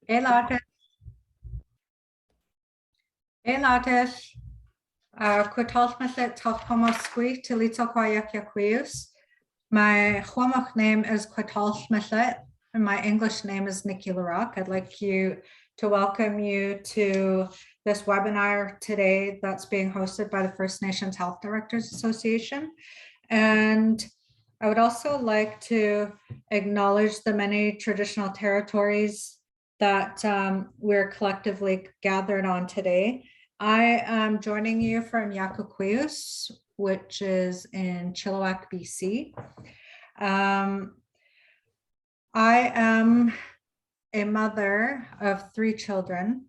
Elates, Quataltmathet Talpomasqui, Tilito Quayaquius. My Hwamach name is Quataltmathet, and my English name is Nikki LaRock. I'd like to welcome you to this webinar today that's being hosted by the First Nations Health Directors Association. And I would also like to acknowledge the many traditional territories that we're collectively gathered on today. I am joining you from Yakuquius, which is in Chilliwack, BC. I am a mother of 3 children,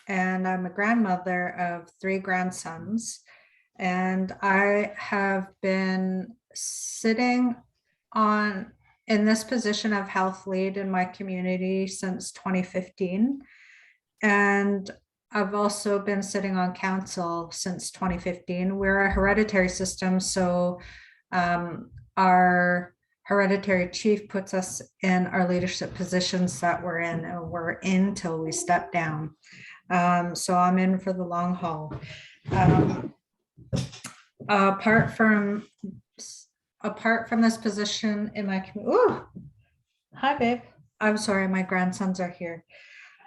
and I'm a grandmother of 3 grandsons. And I have been sitting in this position of health lead in my community since 2015. And I've also been sitting on council since 2015. We're a hereditary system, so our hereditary chief puts us in our leadership positions that we're in, and we're in till we step down. So I'm in for the long haul. Apart from this position in my community, oh, hi babe. I'm sorry, my grandsons are here.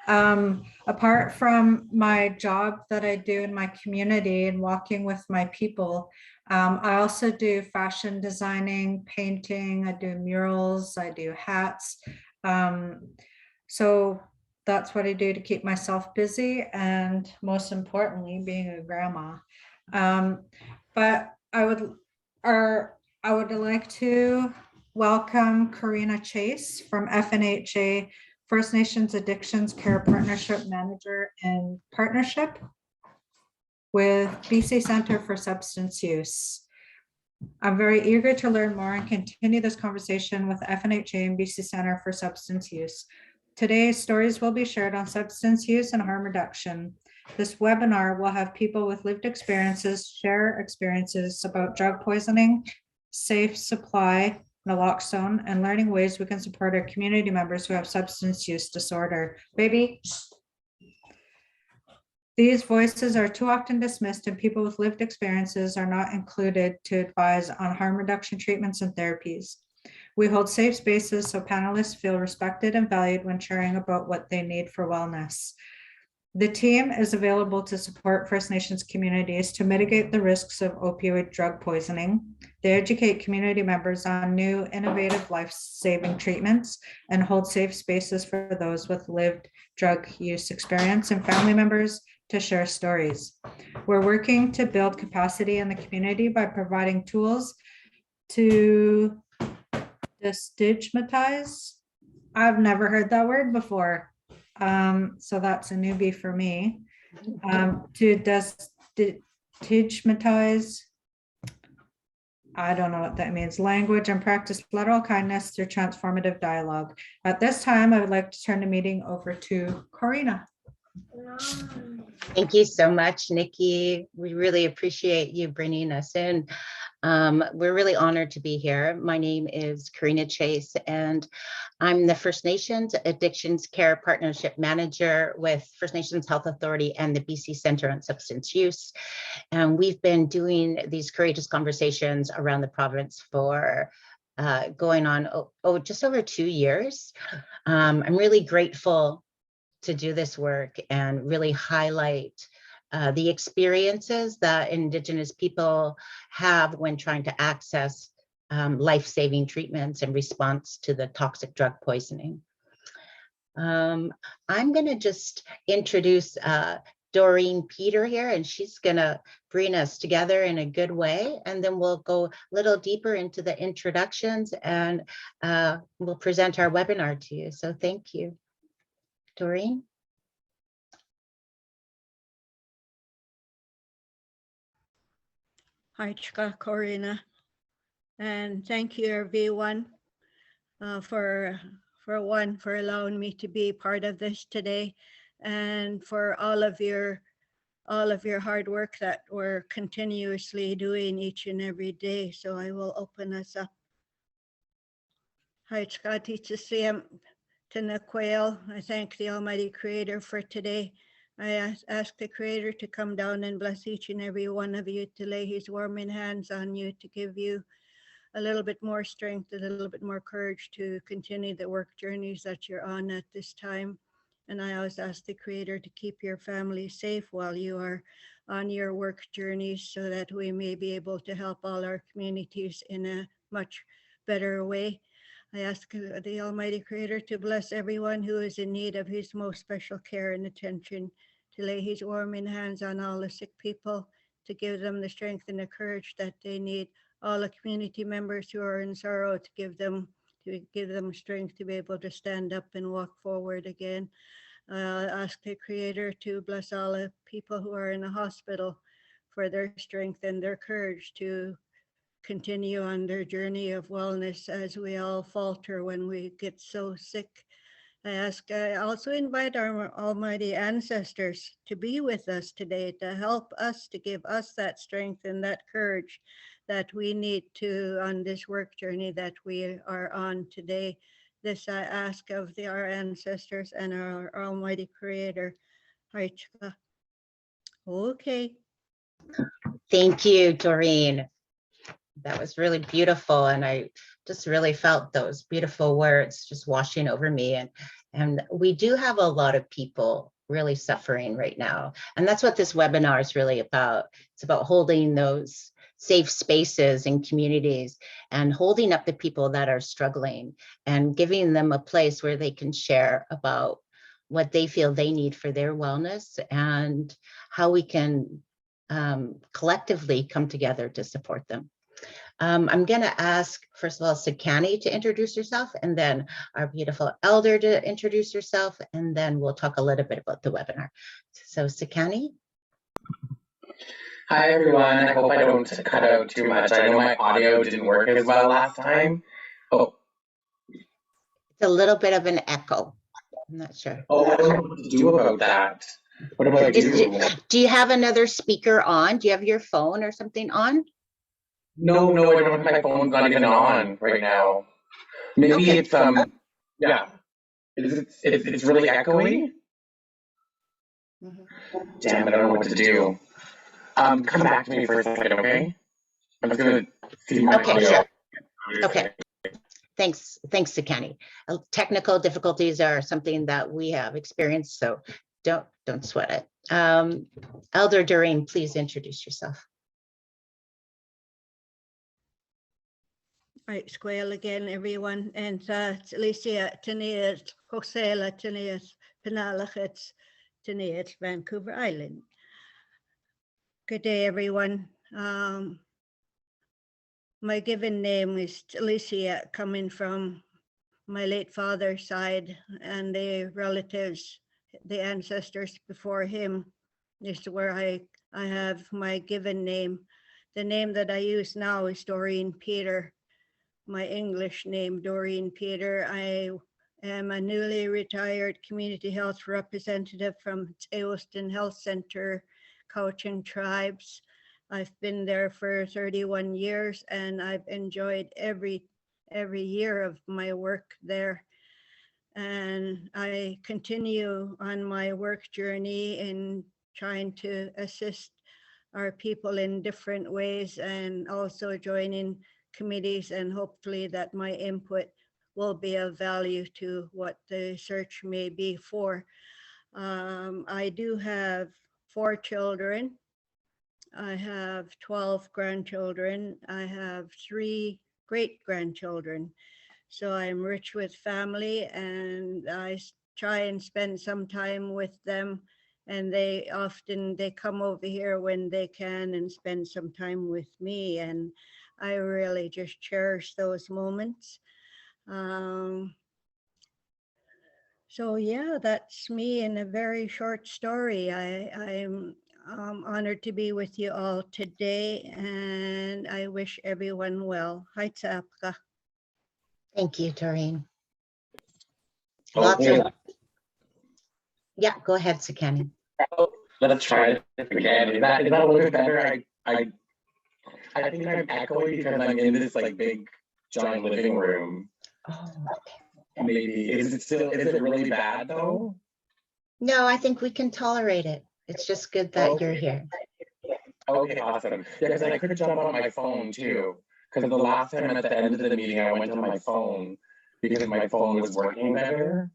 Apart from my job that I do in my community and walking with my people, I also do fashion designing, painting, I do murals, I do hats. So that's what I do to keep myself busy, and most importantly, being a grandma. But I would like to welcome Karina Chase from FNHDA, First Nations Addictions Care Partnership Manager in partnership with BC Centre for Substance Use. I'm very eager to learn more and continue this conversation with FNHDA and BC Centre for Substance Use. Today, stories will be shared on substance use and harm reduction. This webinar will have people with lived experiences share experiences about drug poisoning, safe supply, naloxone, and learning ways we can support our community members who have substance use disorder. Baby. These voices are too often dismissed, and people with lived experiences are not included to advise on harm reduction treatments and therapies. We hold safe spaces so panelists feel respected and valued when sharing about what they need for wellness. The team is available to support First Nations communities to mitigate the risks of opioid drug poisoning. They educate community members on new innovative life-saving treatments and hold safe spaces for those with lived drug use experience and family members to share stories. We're working to build capacity in the community by providing tools to destigmatize. I've never heard that word before. So that's a newbie for me. To destigmatize, I don't know what that means, language, and practice lateral kindness through transformative dialogue. At this time, I would like to turn the meeting over to Corina. Thank you so much, Nikki. We really appreciate you bringing us in. We're really honored to be here. My name is Karina Chase, and I'm the First Nations Addictions Care Partnership Manager with First Nations Health Authority and the BC Centre on Substance Use. And we've been doing these courageous conversations around the province for going on just over 2 years. I'm really grateful to do this work and really highlight the experiences that Indigenous people have when trying to access life-saving treatments in response to the toxic drug poisoning. I'm going to just introduce Doreen Peter here, and she's going to bring us together in a good way, and then we'll go a little deeper into the introductions, and we'll present our webinar to you. So thank you. Doreen? Hi, Corina, and thank you everyone for allowing me to be part of this today, and for all of your hard work that we're continuously doing each and every day. So I will open us up. Hi, Scotty, to see Tina Quayle. I thank the Almighty Creator for today. I ask the Creator to come down and bless each and every one of you, to lay his warming hands on you, to give you a little bit more strength, a little bit more courage to continue the work journeys that you're on at this time. And I always ask the Creator to keep your family safe while you are on your work journeys, so that we may be able to help all our communities in a much better way. I ask the Almighty Creator to bless everyone who is in need of his most special care and attention, to lay his warming hands on all the sick people, to give them the strength and the courage that they need. All the community members who are in sorrow, to give them strength to be able to stand up and walk forward again. Ask the Creator to bless all the people who are in the hospital, for their strength and their courage to continue on their journey of wellness, as we all falter when we get so sick. I also invite our almighty ancestors to be with us today, to help us, to give us that strength and that courage that we need to on this work journey that we are on today. This I ask of our ancestors and our almighty Creator. Haichka. Okay. Thank you, Doreen. That was really beautiful. And I just really felt those beautiful words just washing over me. And we do have a lot of people really suffering right now. And that's what this webinar is really about. It's about holding those safe spaces in communities and holding up the people that are struggling and giving them a place where they can share about what they feel they need for their wellness and how we can collectively come together to support them. I'm going to ask, first of all, Sakani to introduce herself, and then our beautiful elder to introduce herself, and then we'll talk a little bit about the webinar. So Sakani. Hi, everyone. I hope I don't cut out too much. I know my audio didn't work as well last time. Oh. It's a little bit of an echo. I'm not sure. Oh, I don't know what to do about that. What do I do? Do you have another speaker on? Do you have your phone or something on? No, I don't have my phone. Not even on right now. Maybe okay. It's yeah. It's really echoey. Damn it, I don't know what to do. Come back to me for a second, okay? I'm just gonna see my audio. Sure. Okay. Thanks, Sakani. Technical difficulties are something that we have experienced, so don't sweat it. Elder Doreen, please introduce yourself. Right, Squale again, everyone, and Alicia Tanias, Hosela Tanias, Penalachets Tanias, Vancouver Island. Good day, everyone. My given name is Alicia, coming from my late father's side, and the relatives, the ancestors before him, is where I have my given name. The name that I use now is Doreen Peter. My English name, Doreen Peter. I am a newly retired community health representative from Eoston Health Center, coaching tribes. I've been there for 31 years, and I've enjoyed every year of my work there. And I continue on my work journey in trying to assist our people in different ways, and also joining committees, and hopefully that my input will be of value to what the search may be for. I do have 4 children. I have 12 grandchildren. I have 3 great-grandchildren. So I'm rich with family, and I try and spend some time with them. And they come over here when they can and spend some time with me. And I really just cherish those moments. So yeah, that's me in a very short story. I'm honored to be with you all today, and I wish everyone well. Hi, Tsapka. Thank you, Doreen. Okay. Yeah, go ahead, Sakani. Let's try it again. Is that a little bit better? I think I'm echoing because I'm in this like big giant living room. Oh, okay. maybe, is it really bad though? No, I think we can tolerate it. It's just good that you're here. Okay, awesome. Yeah, because I could jump on my phone too. Because the last time at the end of the meeting, I went on my phone because my phone was working better.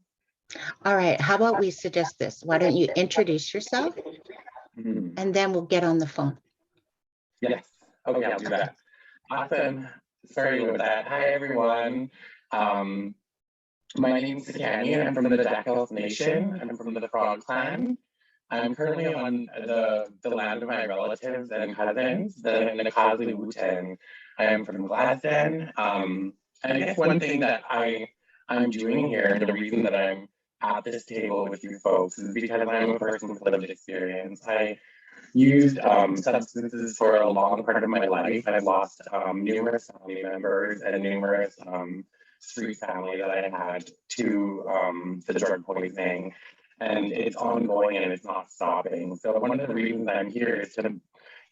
All right, how about we suggest this? Why don't you introduce yourself Mhm. and then we'll get on the phone. Yes. Okay, I'll do that. Awesome. Sorry about that. Hi, everyone. Um, my name's Sakani, and I'm from the Dackels Nation. I'm from the Frog Clan. I'm currently on the land of my relatives and cousins, the Nakazi Wuten. I am from Gladstone. And I guess one thing that I'm doing here, and the reason that I'm at this table with you folks, is because I'm a person with lived experience. I used substances for a long part of my life. I've lost numerous family members and numerous street family that I had to the drug poisoning. And it's ongoing and it's not stopping. So one of the reasons I'm here is to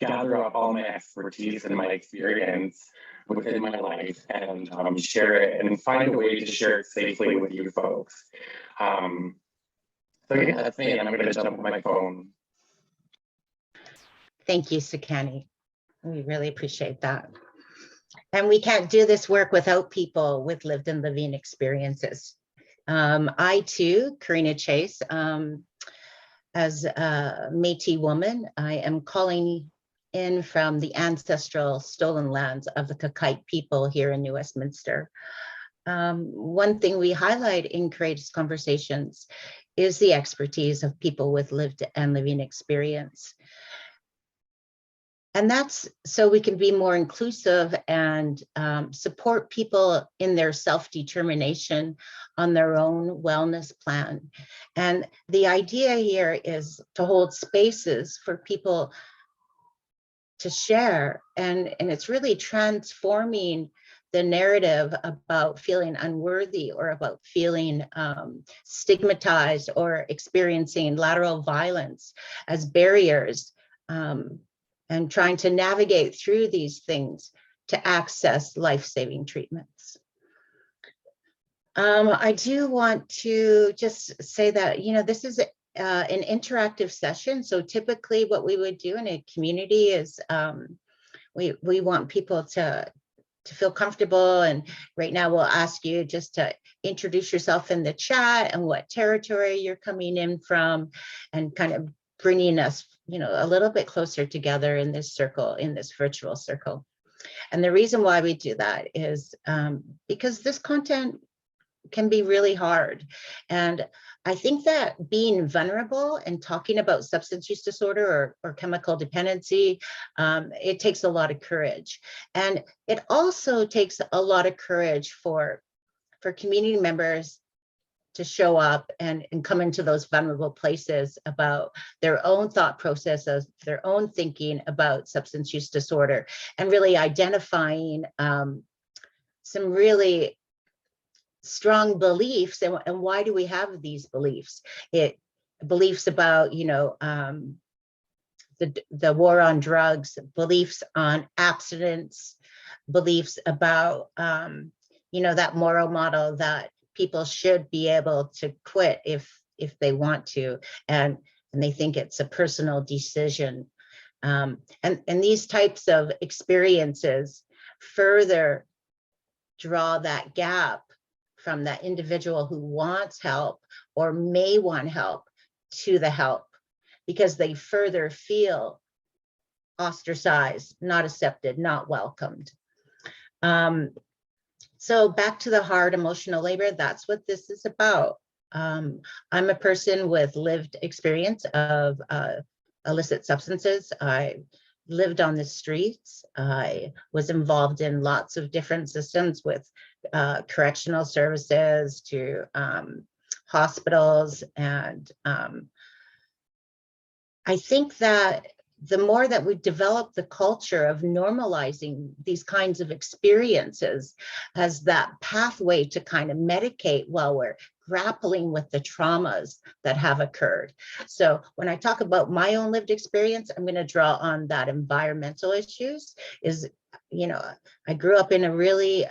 gather up all my expertise and my experience within my life and share it and find a way to share it safely with you folks. So yeah, that's me, and I'm going to jump on my phone. Thank you, Sakani. We really appreciate that. And we can't do this work without people with lived and living experiences. I too, Karina Chase, as a Métis woman, I am calling in from the ancestral stolen lands of the Kakite people here in New Westminster. One thing we highlight in Courageous Conversations is the expertise of people with lived and living experience. And that's so we can be more inclusive and support people in their self-determination on their own wellness plan. And the idea here is to hold spaces for people to share. And it's really transforming the narrative about feeling unworthy or about feeling stigmatized or experiencing lateral violence as barriers. And trying to navigate through these things to access life-saving treatments. I do want to just say that, you know, this is an interactive session. So typically what we would do in a community is we want people to feel comfortable. And right now we'll ask you just to introduce yourself in the chat and what territory you're coming in from and kind of bringing us, you know, a little bit closer together in this circle, in this virtual circle. And the reason why we do that is because this content can be really hard. And I think that being vulnerable and talking about substance use disorder or chemical dependency, it takes a lot of courage. And it also takes a lot of courage for community members to show up and come into those vulnerable places about their own thought processes, their own thinking about substance use disorder, and really identifying some really strong beliefs. And why do we have these beliefs? Beliefs about, you know, the war on drugs, beliefs on abstinence, beliefs about, you know, that moral model that people should be able to quit if they want to, and they think it's a personal decision. And these types of experiences further draw that gap from that individual who wants help or may want help to the help, because they further feel ostracized, not accepted, not welcomed. So back to the hard emotional labor, that's what this is about. I'm a person with lived experience of illicit substances. I lived on the streets. I was involved in lots of different systems with correctional services to hospitals. And I think that the more that we develop the culture of normalizing these kinds of experiences as that pathway to kind of medicate while we're grappling with the traumas that have occurred. So when I talk about my own lived experience, I'm going to draw on that environmental issues. Is, you know, I grew up in a really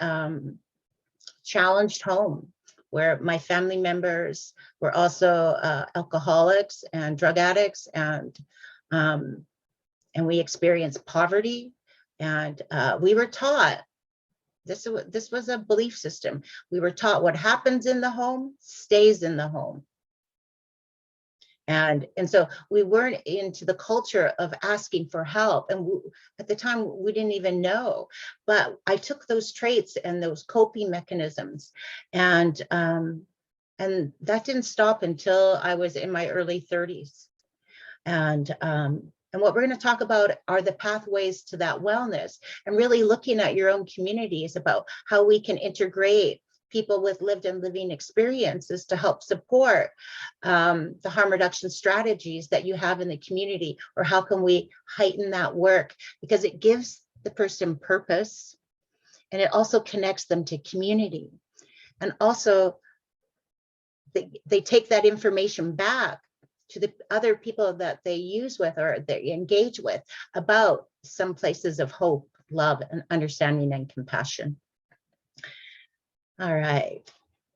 challenged home where my family members were also alcoholics and drug addicts, and we experienced poverty. And we were taught, this was a belief system. We were taught what happens in the home stays in the home. And so we weren't into the culture of asking for help. And at the time, we didn't even know. But I took those traits and those coping mechanisms, and that didn't stop until I was in my early 30s. And what we're going to talk about are the pathways to that wellness, and really looking at your own communities about how we can integrate people with lived and living experiences to help support the harm reduction strategies that you have in the community, or how can we heighten that work, because it gives the person purpose, and it also connects them to community. And also they take that information back to the other people that they use with or they engage with about some places of hope, love, and understanding and compassion. All right,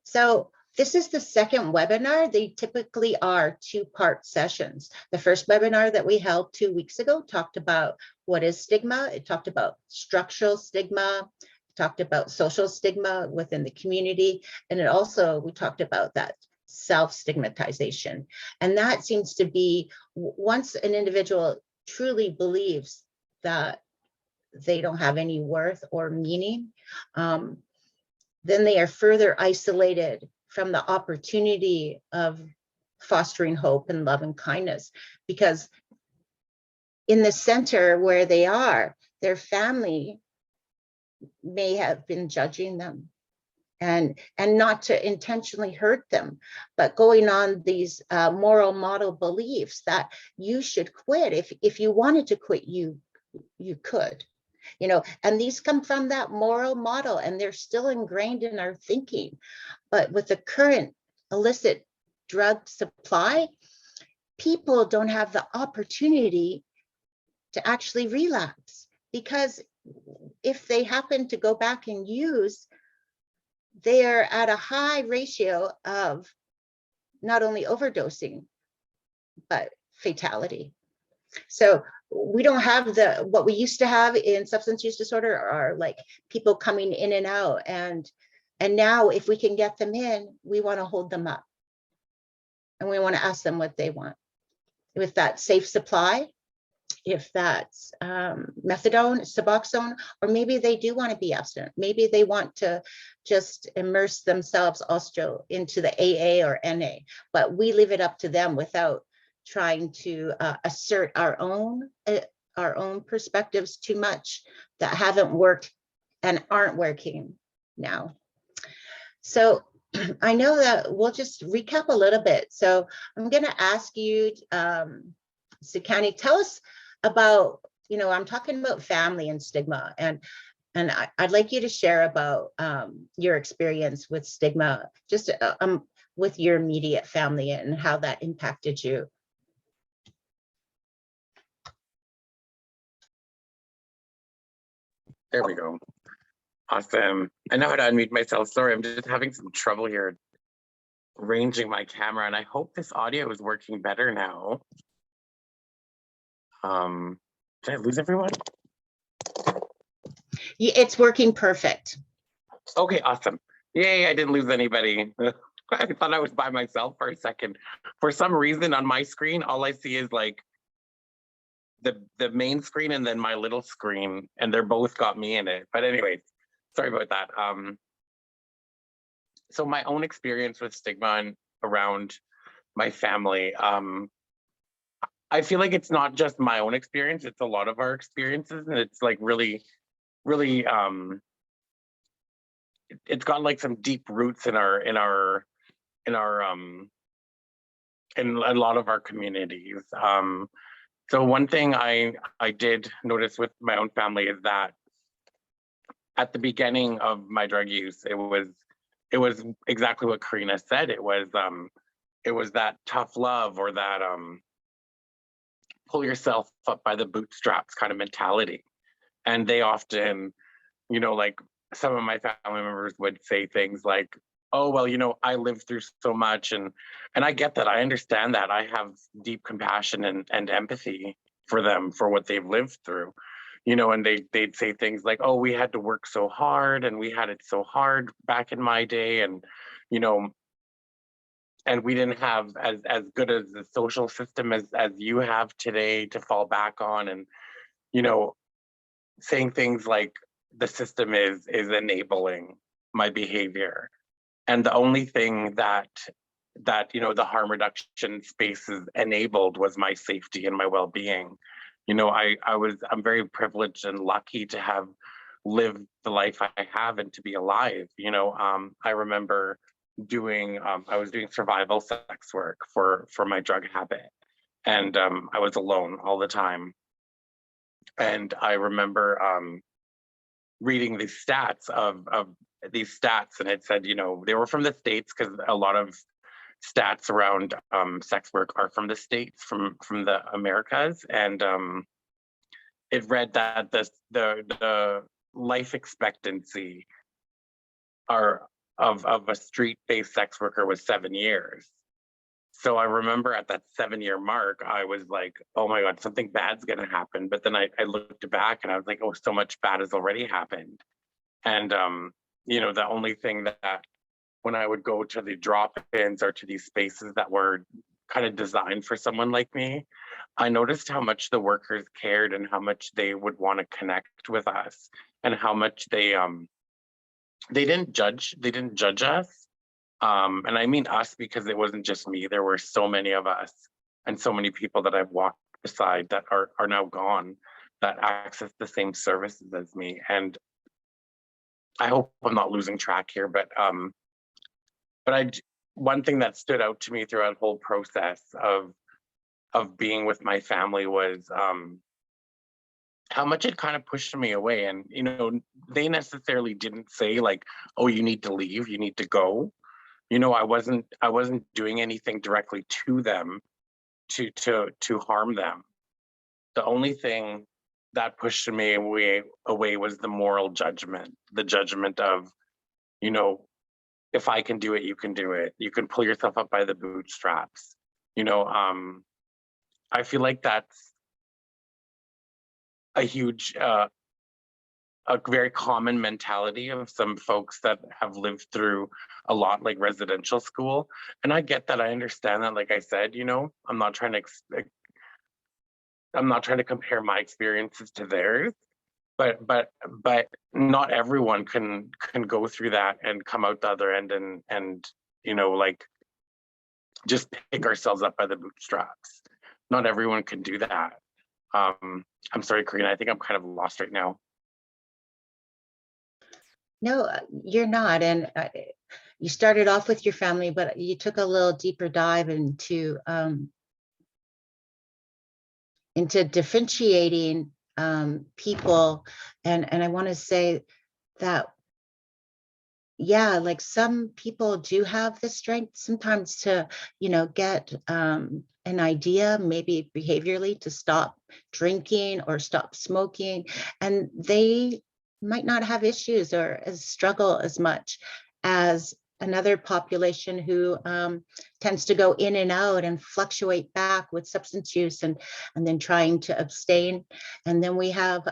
so this is the second webinar. They typically are two-part sessions. The first webinar that we held 2 weeks ago talked about what is stigma. It talked about structural stigma, talked about social stigma within the community, and it also, we talked about that self-stigmatization. And that seems to be, once an individual truly believes that they don't have any worth or meaning, then they are further isolated from the opportunity of fostering hope and love and kindness, because in the center where they are, their family may have been judging them, and not to intentionally hurt them, but going on these moral model beliefs that you should quit. If you wanted to quit, you could. You know, and these come from that moral model, and they're still ingrained in our thinking. But with the current illicit drug supply, people don't have the opportunity to actually relapse, because if they happen to go back and use, they are at a high ratio of not only overdosing, but fatality. So we don't have what we used to have in substance use disorder, are like people coming in and out. And now if we can get them in, we want to hold them up. And we want to ask them what they want. With that safe supply, if that's methadone, Suboxone, or maybe they do want to be abstinent. Maybe they want to just immerse themselves also into the AA or NA, but we leave it up to them without trying to assert our own perspectives too much that haven't worked and aren't working now. So I know that we'll just recap a little bit. So I'm going to ask you, Sikani, tell us about, you know, I'm talking about family and stigma, and I'd like you to share about your experience with stigma, just with your immediate family and how that impacted you. There we go. Awesome. I know how to unmute myself. Sorry, I'm just having some trouble here arranging my camera, and I hope this audio is working better now. Did I lose everyone? Yeah, it's working perfect. Okay, awesome. Yay, I didn't lose anybody. I thought I was by myself for a second. For some reason on my screen, all I see is like the main screen and then my little screen, and they're both got me in it. But anyways, sorry about that. So my own experience with stigma around my family, I feel like it's not just my own experience, it's a lot of our experiences, and it's like really, it's got like some deep roots in a lot of our communities. So one thing I did notice with my own family is that at the beginning of my drug use, it was exactly what Karina said. It was that tough love, or that pull yourself up by the bootstraps kind of mentality. And they often, you know, like some of my family members would say things like, oh, well, I lived through so much, and I get that. I understand that. I have deep compassion and empathy for them, for what they've lived through, and they'd say things like, oh, we had to work so hard, and we had it so hard back in my day, and you know and we didn't have as good as the social system as you have today to fall back on, and you know saying things like the system is enabling my behavior, and the only thing that the harm reduction spaces enabled was my safety and my well-being. I'm very privileged and lucky to have lived the life I have and to be alive. I remember I was doing survival sex work for my drug habit, and I was alone all the time. And I remember reading these stats and it said, they were from the States, because a lot of stats around sex work are from the States, from the Americas. And it read that the life expectancy of a street-based sex worker was 7 years. So I remember at that 7-year mark, I was like, oh my God, something bad's gonna happen. But then I looked back and I was like, oh, so much bad has already happened. And the only thing that when I would go to the drop-ins or to these spaces that were kind of designed for someone like me, I noticed how much the workers cared and how much they would want to connect with us, and how much they didn't judge us. And I mean us because it wasn't just me. There were so many of us, and so many people that I've walked beside that are now gone, that access the same services as me. And I hope I'm not losing track here, but one thing that stood out to me throughout the whole process of being with my family was how much it kind of pushed me away. And they necessarily didn't say like, oh, you need to leave, you need to go. I wasn't doing anything directly to them to harm them. The only thing that pushed me away was the moral judgment, the judgment of, if I can do it, you can do it. You can pull yourself up by the bootstraps. I feel like that's a huge, a very common mentality of some folks that have lived through a lot, like residential school. And I get that, I understand that. Like I said, I'm not trying to compare my experiences to theirs, but not everyone can go through that and come out the other end and like just pick ourselves up by the bootstraps. Not everyone can do that. I'm sorry, Karina, I think I'm kind of lost right now. No, you're not. And you started off with your family, but you took a little deeper dive into differentiating people. And I want to say that, yeah, like some people do have the strength sometimes to, get an idea, maybe behaviorally, to stop drinking or stop smoking. And they might not have issues or struggle as much as another population who tends to go in and out and fluctuate back with substance use and then trying to abstain. And then we have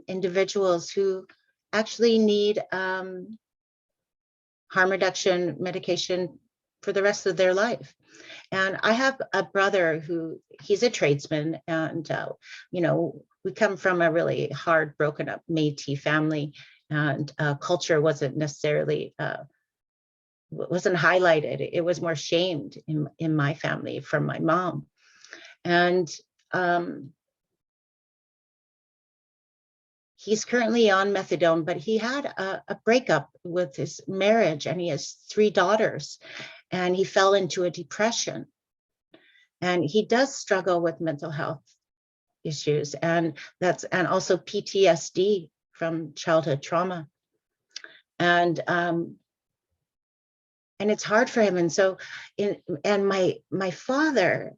individuals who actually need harm reduction medication for the rest of their life. And I have a brother who, he's a tradesman, and we come from a really hard, broken up Métis family, and culture wasn't necessarily wasn't highlighted. It was more shamed in my family from my mom. And he's currently on methadone, but he had a breakup with his marriage, and he has 3 daughters, and he fell into a depression. And he does struggle with mental health issues, and also PTSD from childhood trauma. And it's hard for him. And so, my father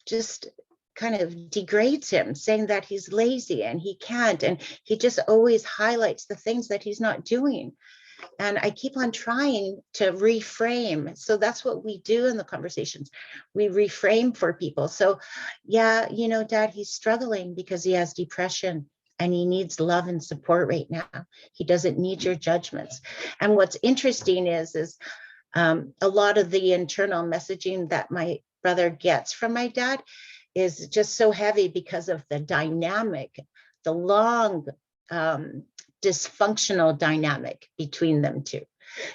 just kind of degrades him, saying that he's lazy and he can't, and he just always highlights the things that he's not doing. And I keep on trying to reframe. So that's what we do in the conversations. We reframe for people. So yeah, you know, Dad, he's struggling because he has depression and he needs love and support right now. He doesn't need your judgments. And what's interesting is a lot of the internal messaging that my brother gets from my dad is just so heavy because of the dynamic, the long dysfunctional dynamic between them two.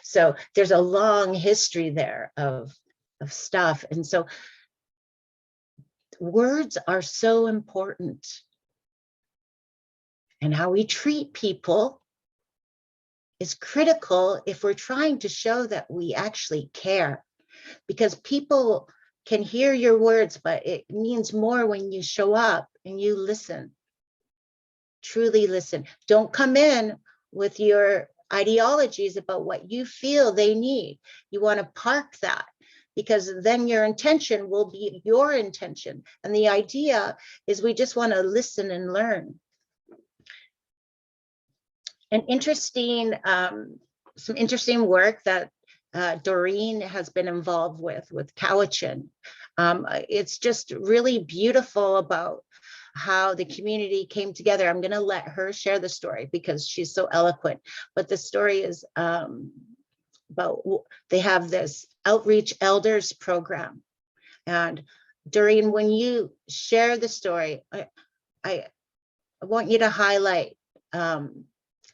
So there's a long history there of stuff. And so words are so important. And how we treat people is critical if we're trying to show that we actually care, because people can hear your words, but it means more when you show up and you listen, truly listen. Don't come in with your ideologies about what you feel they need. You want to park that, because then your intention will be your intention. And the idea is we just want to listen and learn. An interesting, some interesting work that Doreen has been involved with Cowichan. It's just really beautiful about how the community came together. I'm going to let her share the story because she's so eloquent. But the story is about, they have this outreach elders program. And Doreen, when you share the story, I want you to highlight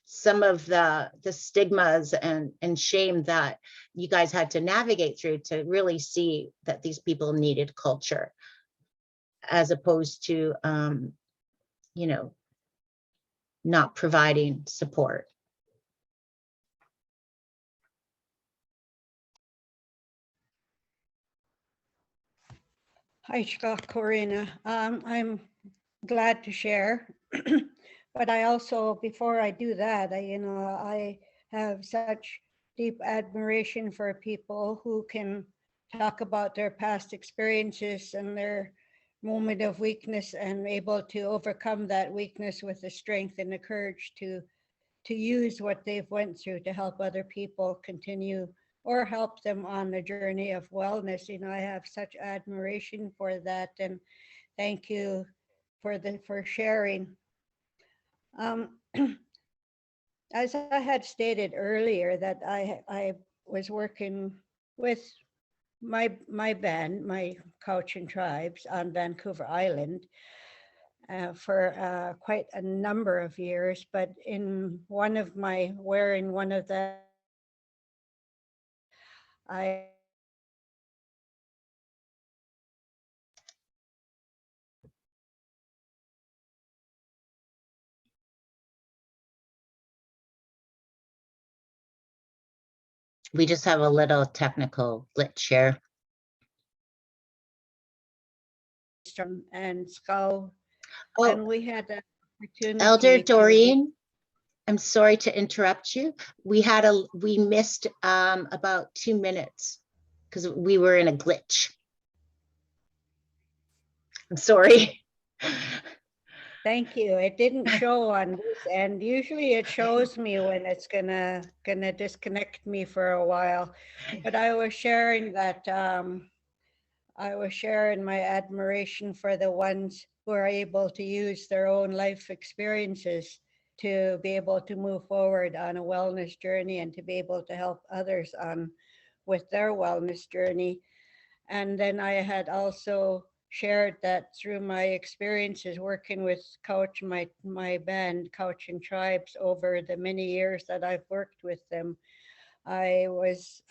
some of the stigmas and shame that you guys had to navigate through to really see that these people needed culture, as opposed to, you know, not providing support. Hi, Corina. I'm glad to share, but I also, before I do that, I have such deep admiration for people who can talk about their past experiences and their moment of weakness and able to overcome that weakness with the strength and the courage to use what they've went through to help other people continue or help them on the journey of wellness. You know, I have such admiration for that, and thank you for sharing. As I had stated earlier, that I was working with my band, my Cowichan Tribes on Vancouver Island for quite a number of years, but in one of the I We just have a little technical glitch here. and Skull, Oh, and we had the opportunity. Elder Doreen, I'm sorry to interrupt you. We missed about 2 minutes because we were in a glitch. I'm sorry. Thank you. It didn't show on this end. Usually it shows me when it's gonna disconnect me for a while. But I was sharing that I was sharing my admiration for the ones who are able to use their own life experiences to be able to move forward on a wellness journey and to be able to help others on with their wellness journey. And then I had also shared that through my experiences working with my band, Cowichan Tribes, over the many years that I've worked with them, I was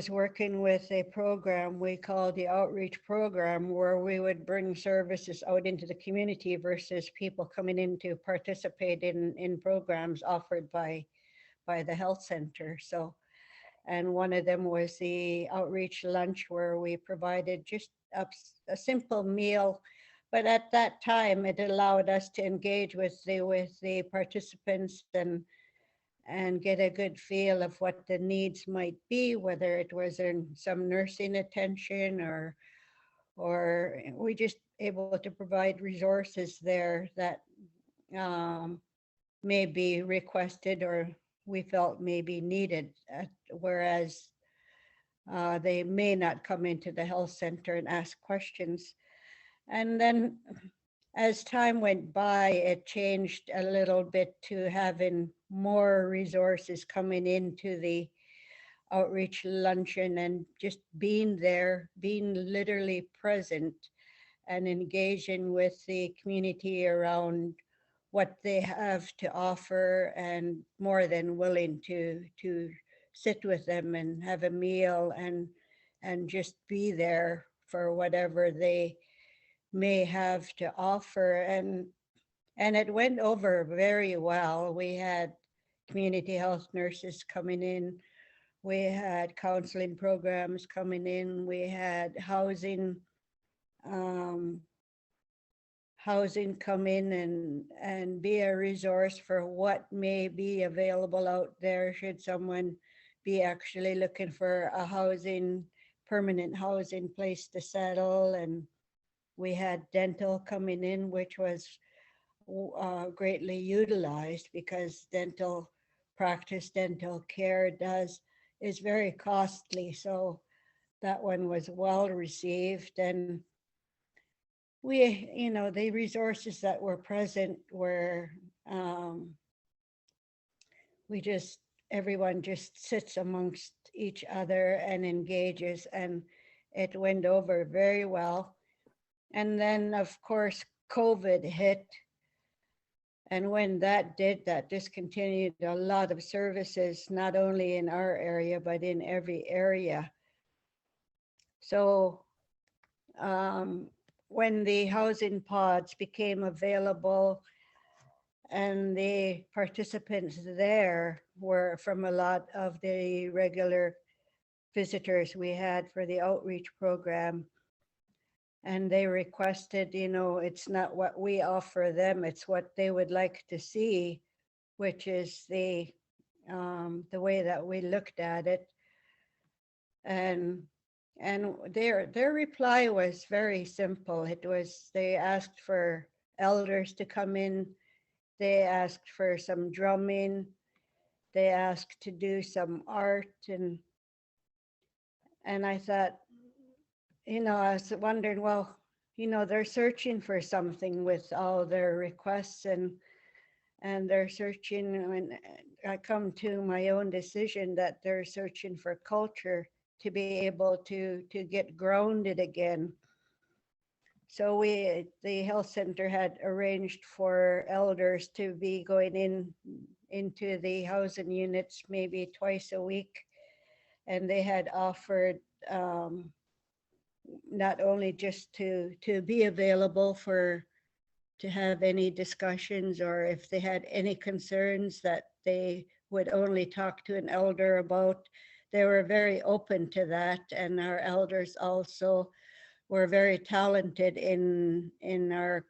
working with a program we call the outreach program, where we would bring services out into the community versus people coming in to participate in programs offered by the health center. So, and one of them was the outreach lunch, where we provided just a simple meal. But at that time, it allowed us to engage with the participants and get a good feel of what the needs might be, whether it was in some nursing attention or we just able to provide resources there that may be requested or we felt may be needed, whereas they may not come into the health center and ask questions. And then as time went by, it changed a little bit to having more resources coming into the outreach luncheon and just being there, being literally present and engaging with the community around what they have to offer, and more than willing to sit with them and have a meal and just be there for whatever they may have to offer. And it went over very well. We had community health nurses coming in, we had counseling programs coming in, we had housing come in and be a resource for what may be available out there should someone be actually looking for a permanent housing place to settle. And we had dental coming in, which was greatly utilized, because dental care is very costly. So that one was well received. And we, the resources that were present were, everyone just sits amongst each other and engages, and it went over very well. And then of course, COVID hit. And when that discontinued a lot of services, not only in our area, but in every area. So when the housing pods became available, and the participants there were from a lot of the regular visitors we had for the outreach program, and they requested, it's not what we offer them, it's what they would like to see, which is the way that we looked at it. And their reply was very simple. They asked for elders to come in, they asked for some drumming, they asked to do some art, and I thought, I was wondering, well, they're searching for something with all their requests, and they're searching, and I come to my own decision that they're searching for culture to be able to get grounded again. So the health center had arranged for elders to be going into the housing units maybe twice a week, and they had offered not only just to be available to have any discussions, or if they had any concerns that they would only talk to an elder about. They were very open to that, and our elders also were very talented in our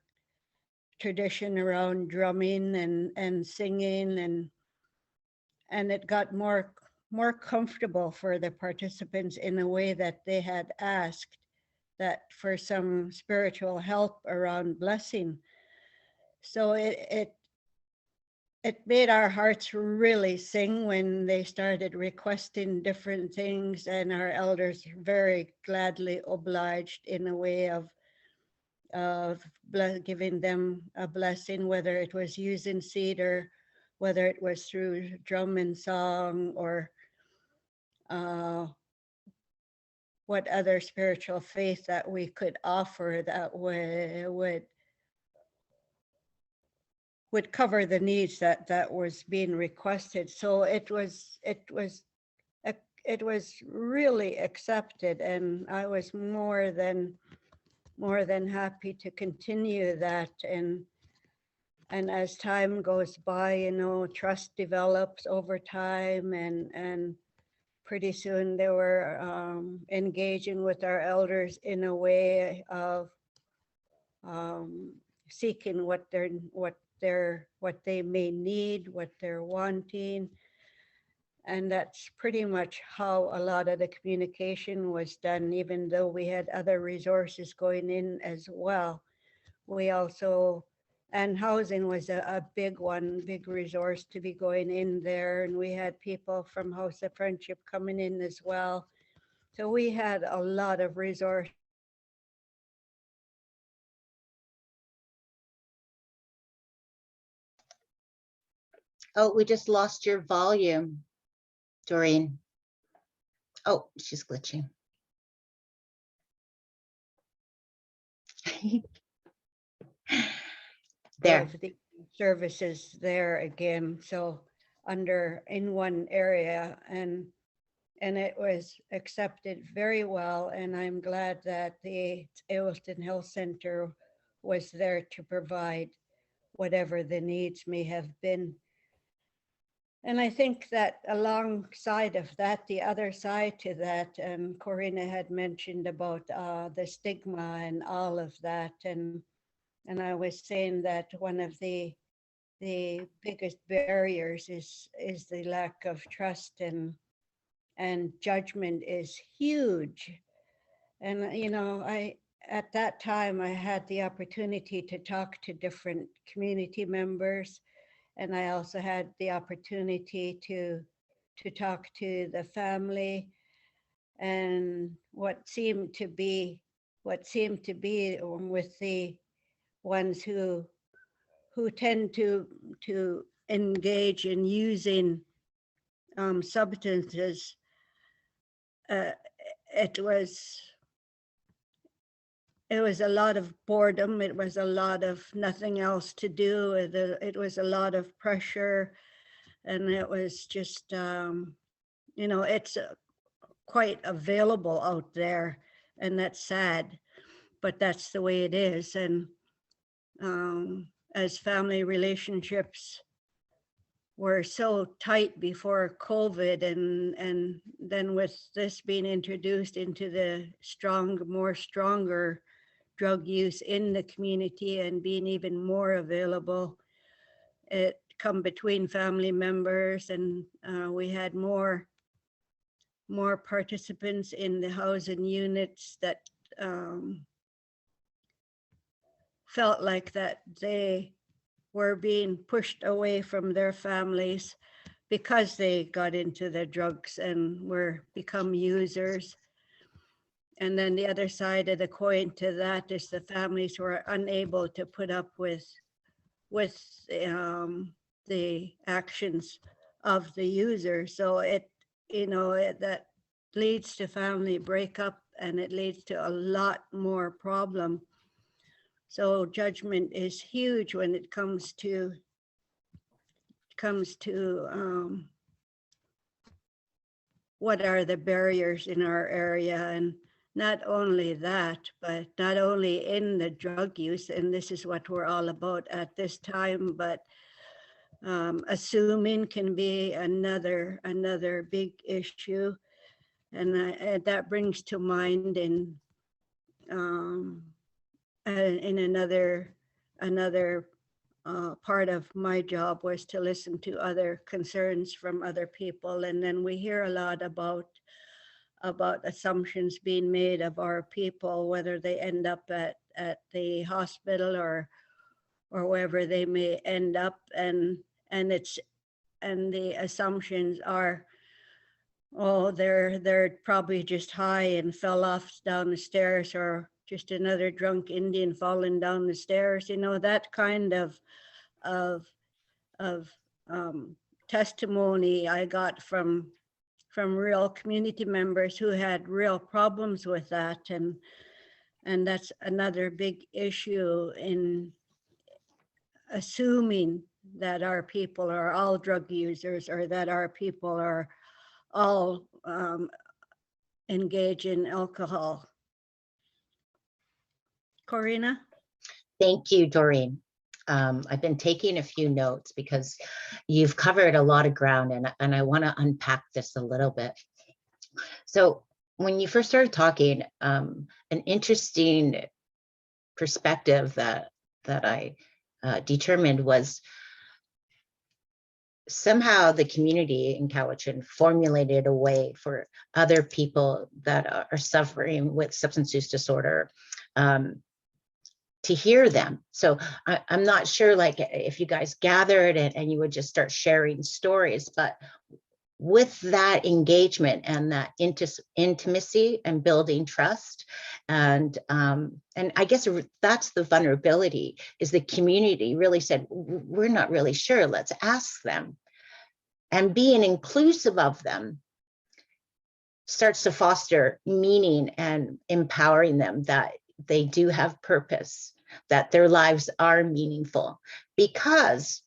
tradition around drumming and singing, and it got more comfortable for the participants in a way that they had asked, that for some spiritual help around blessing. So it made our hearts really sing when they started requesting different things, and our elders very gladly obliged in a way of giving them a blessing, whether it was using cedar, whether it was through drum and song, or what other spiritual faith that we could offer that would cover the needs that was being requested. So it was really accepted, and I was more than happy to continue that. And as time goes by, trust develops over time, and pretty soon they were engaging with our elders in a way of seeking what they may need, what they're wanting. And that's pretty much how a lot of the communication was done, even though we had other resources going in as well. We also And housing was a big one, big resource to be going in there. And we had people from House of Friendship coming in as well. So we had a lot of resources. Oh, we just lost your volume, Doreen. Oh, she's glitching. There. Of the services there again. So in one area, and it was accepted very well. And I'm glad that the Eilston Health Center was there to provide whatever the needs may have been. And I think that alongside of that, the other side to that, and Corina had mentioned about the stigma and all of that. And I was saying that one of the biggest barriers is the lack of trust, and judgment is huge. And at that time I had the opportunity to talk to different community members, and I also had the opportunity to talk to the family. And what seemed to be with the ones who tend to engage in using substances, it was a lot of boredom. It was a lot of nothing else to do. It was a lot of pressure, and it was just it's quite available out there, and that's sad, but that's the way it is. And as family relationships were so tight before COVID, and then with this being introduced into the stronger drug use in the community and being even more available, it come between family members, and we had more participants in the housing units that felt like that they were being pushed away from their families because they got into the drugs and were become users. And then the other side of the coin to that is the families who are unable to put up with the actions of the user. So that leads to family breakup, and it leads to a lot more problem. So judgment is huge when it comes to what are the barriers in our area. And not only that, but not only in the drug use, and this is what we're all about at this time, but assuming can be another big issue. And that brings to mind in another part of my job was to listen to other concerns from other people. And then we hear a lot about assumptions being made of our people, whether they end up at the hospital or wherever they may end up. And the assumptions are, oh, they're probably just high and fell off down the stairs, or just another drunk Indian falling down the stairs. That kind of testimony I got from real community members who had real problems with that. And that's another big issue in assuming that our people are all drug users, or that our people are all engage in alcohol. Corina? Thank you, Doreen. I've been taking a few notes because you've covered a lot of ground, and I want to unpack this a little bit. So when you first started talking, an interesting perspective that I determined was somehow the community in Cowichan formulated a way for other people that are suffering with substance use disorder to hear them. So I'm not sure, like, if you guys gathered and you would just start sharing stories, but with that engagement and that intimacy and building trust, and I guess that's the vulnerability, is the community really said, we're not really sure, let's ask them. And being inclusive of them starts to foster meaning and empowering them that they do have purpose, that their lives are meaningful. Because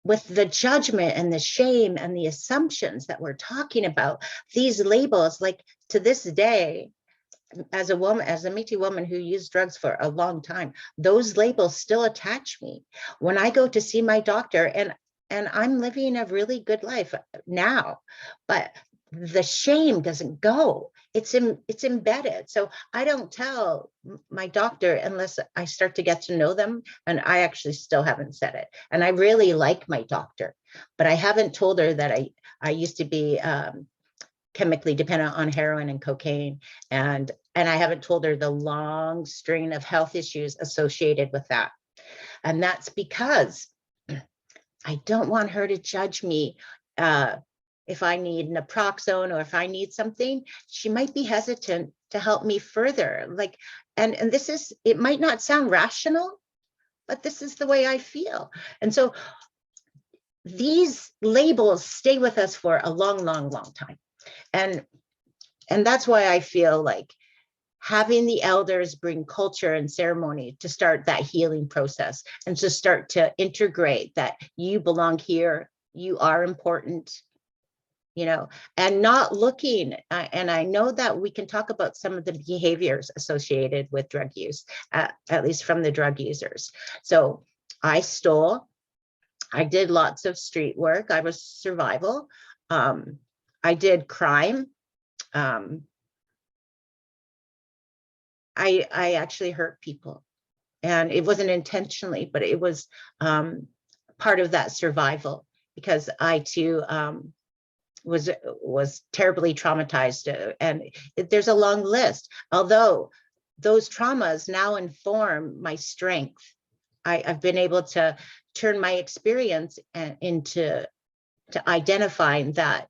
with the judgment and the shame and the assumptions that we're talking about, these labels, like to this day, as a woman, as a Métis woman who used drugs for a long time, those labels still attach me. When I go to see my doctor, and I'm living a really good life now, but the shame doesn't go. It's embedded. So I don't tell my doctor unless I start to get to know them. And I actually still haven't said it. And I really like my doctor, but I haven't told her that I used to be chemically dependent on heroin and cocaine. And I haven't told her the long string of health issues associated with that. And that's because I don't want her to judge me. If I need naproxone or if I need something, she might be hesitant to help me further. Like, and this is, it might not sound rational, but this is the way I feel. And so these labels stay with us for a long, long, long time. And that's why I feel like having the elders bring culture and ceremony to start that healing process, and to start to integrate that you belong here, you are important, you know, and not looking, and I know that we can talk about some of the behaviors associated with drug use, at least from the drug users. So I stole, I did lots of street work, I was survival, I did crime, I actually hurt people, and it wasn't intentionally, but it was part of that survival, because I too was terribly traumatized, and there's a long list. Although those traumas now inform my strength, I've been able to turn my experience into identifying that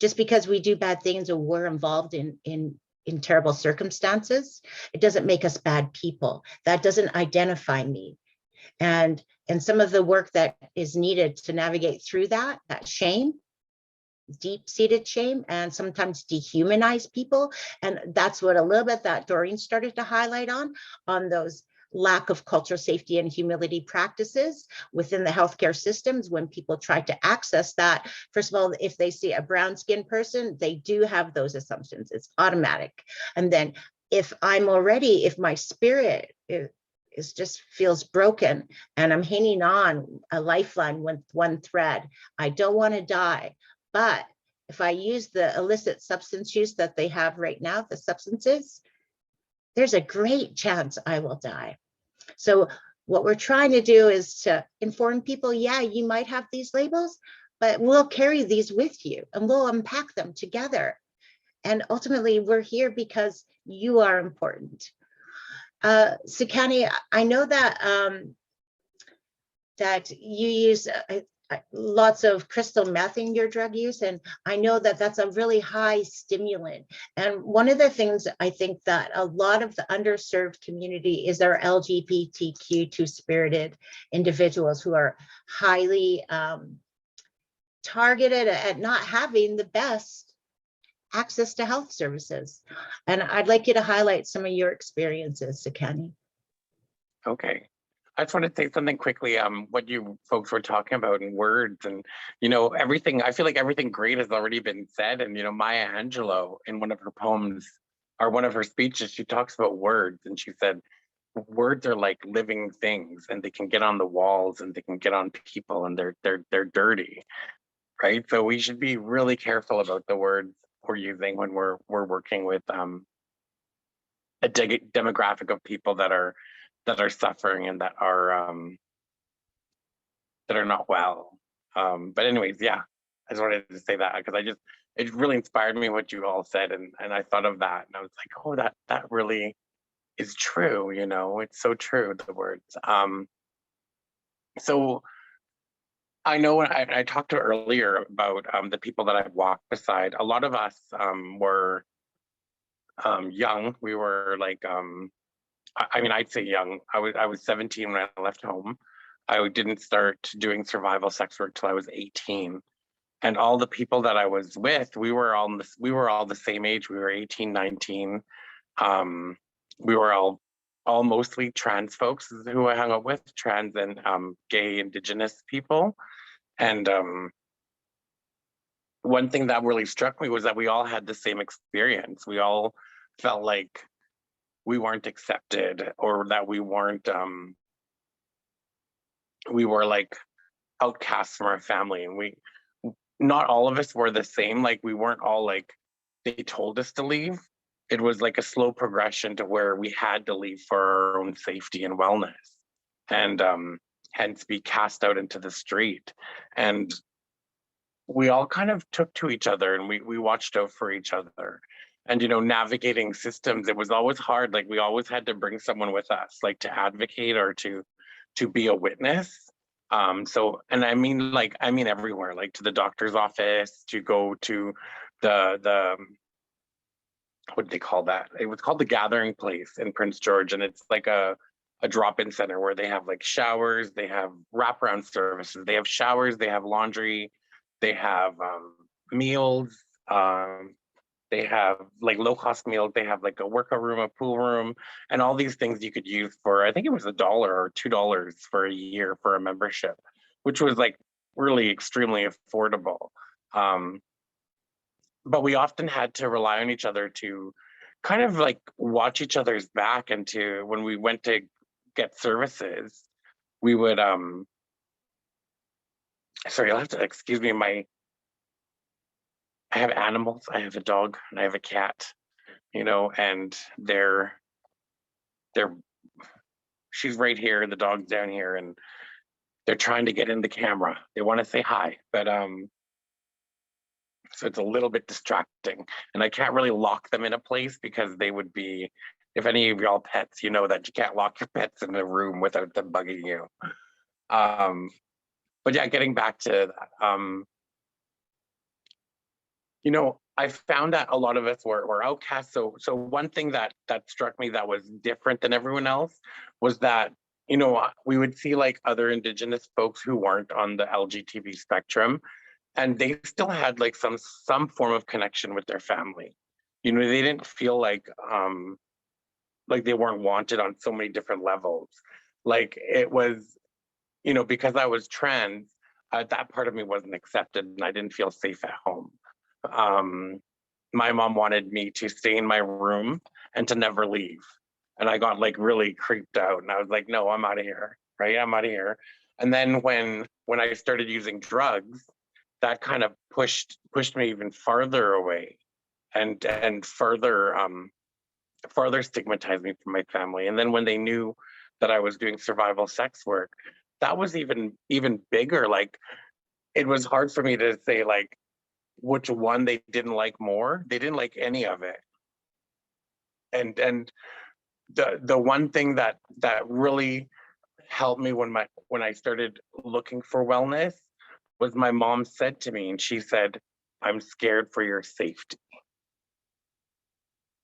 just because we do bad things or we're involved in terrible circumstances, it doesn't make us bad people. That doesn't identify me. And some of the work that is needed to navigate through that shame, deep-seated shame, and sometimes dehumanize people. And that's what a little bit that Doreen started to highlight on those lack of cultural safety and humility practices within the healthcare systems. When people try to access that, first of all, if they see a brown-skinned person, they do have those assumptions. It's automatic. And then if my spirit is just feels broken, and I'm hanging on a lifeline with one thread, I don't want to die. But if I use the illicit substance use that they have right now, the substances, there's a great chance I will die. So what we're trying to do is to inform people, yeah, you might have these labels, but we'll carry these with you and we'll unpack them together. And ultimately, we're here because you are important. Sekani, I know that that you use lots of crystal meth in your drug use, and I know that that's a really high stimulant. And one of the things I think that a lot of the underserved community is our LGBTQ two-spirited individuals who are highly targeted at not having the best access to health services. And I'd like you to highlight some of your experiences, Sekani. Okay. I just want to say something quickly. What you folks were talking about in words, and everything. I feel like everything great has already been said. And Maya Angelou, in one of her poems or one of her speeches, she talks about words, and she said, "Words are like living things, and they can get on the walls, and they can get on people, and they're dirty, right? So we should be really careful about the words we're using when we're working with a demographic of people that are suffering and that are not well. But anyways, yeah, I just wanted to say that because it really inspired me what you all said, and I thought of that, and I was like, oh, that really is true, you know, it's so true, the words. So I know when I talked to earlier about the people that I've walked beside, a lot of us were young. We were like, I mean, I'd say young. I was 17 when I left home. I didn't start doing survival sex work till I was 18. And all the people that I was with, we were all the same age. We were 18, 19. We were all mostly trans folks who I hung out with, trans and gay Indigenous people. And one thing that really struck me was that we all had the same experience. We all felt like we weren't accepted, or that we were like outcasts from our family. And not all of us were the same. Like, we weren't all like, they told us to leave. It was like a slow progression to where we had to leave for our own safety and wellness, and hence be cast out into the street. And we all kind of took to each other, and we watched out for each other. And, you know, navigating systems, it was always hard. Like, we always had to bring someone with us, like to advocate or to be a witness. So, and I mean everywhere, like to the doctor's office, to go to the what do they call that? It was called the Gathering Place in Prince George, and it's like a drop-in center where they have like showers, they have wraparound services, they have showers, they have laundry, they have meals, they have like low-cost meals, they have like a workout room, a pool room, and all these things you could use for, I think it was $1 or $2 for a year for a membership, which was like really extremely affordable. But we often had to rely on each other to kind of like watch each other's back, and to, when we went to get services, we would sorry, you'll have to excuse me, I have animals. I have a dog and I have a cat, you know, and they're she's right here, the dog's down here, and they're trying to get in the camera. They want to say hi, but so it's a little bit distracting, and I can't really lock them in a place, because they would be, if any of y'all pets, you know that you can't lock your pets in a room without them bugging you. But yeah, getting back to that, you know, I found that a lot of us were outcasts. So one thing that struck me that was different than everyone else was that, you know, we would see like other Indigenous folks who weren't on the LGBT spectrum, and they still had like some form of connection with their family. You know, they didn't feel like they weren't wanted on so many different levels. Like, it was, you know, because I was trans, that part of me wasn't accepted, and I didn't feel safe at home. My mom wanted me to stay in my room and to never leave. And I got like really creeped out, and I was like, no, I'm out of here, right? I'm out of here. And then when I started using drugs, that kind of pushed me even farther away, and further stigmatized me from my family. And then when they knew that I was doing survival sex work, that was even bigger. Like, it was hard for me to say like which one they didn't like more. They didn't like any of it. And the one thing that really helped me when I started looking for wellness was my mom said to me, and she said, "I'm scared for your safety."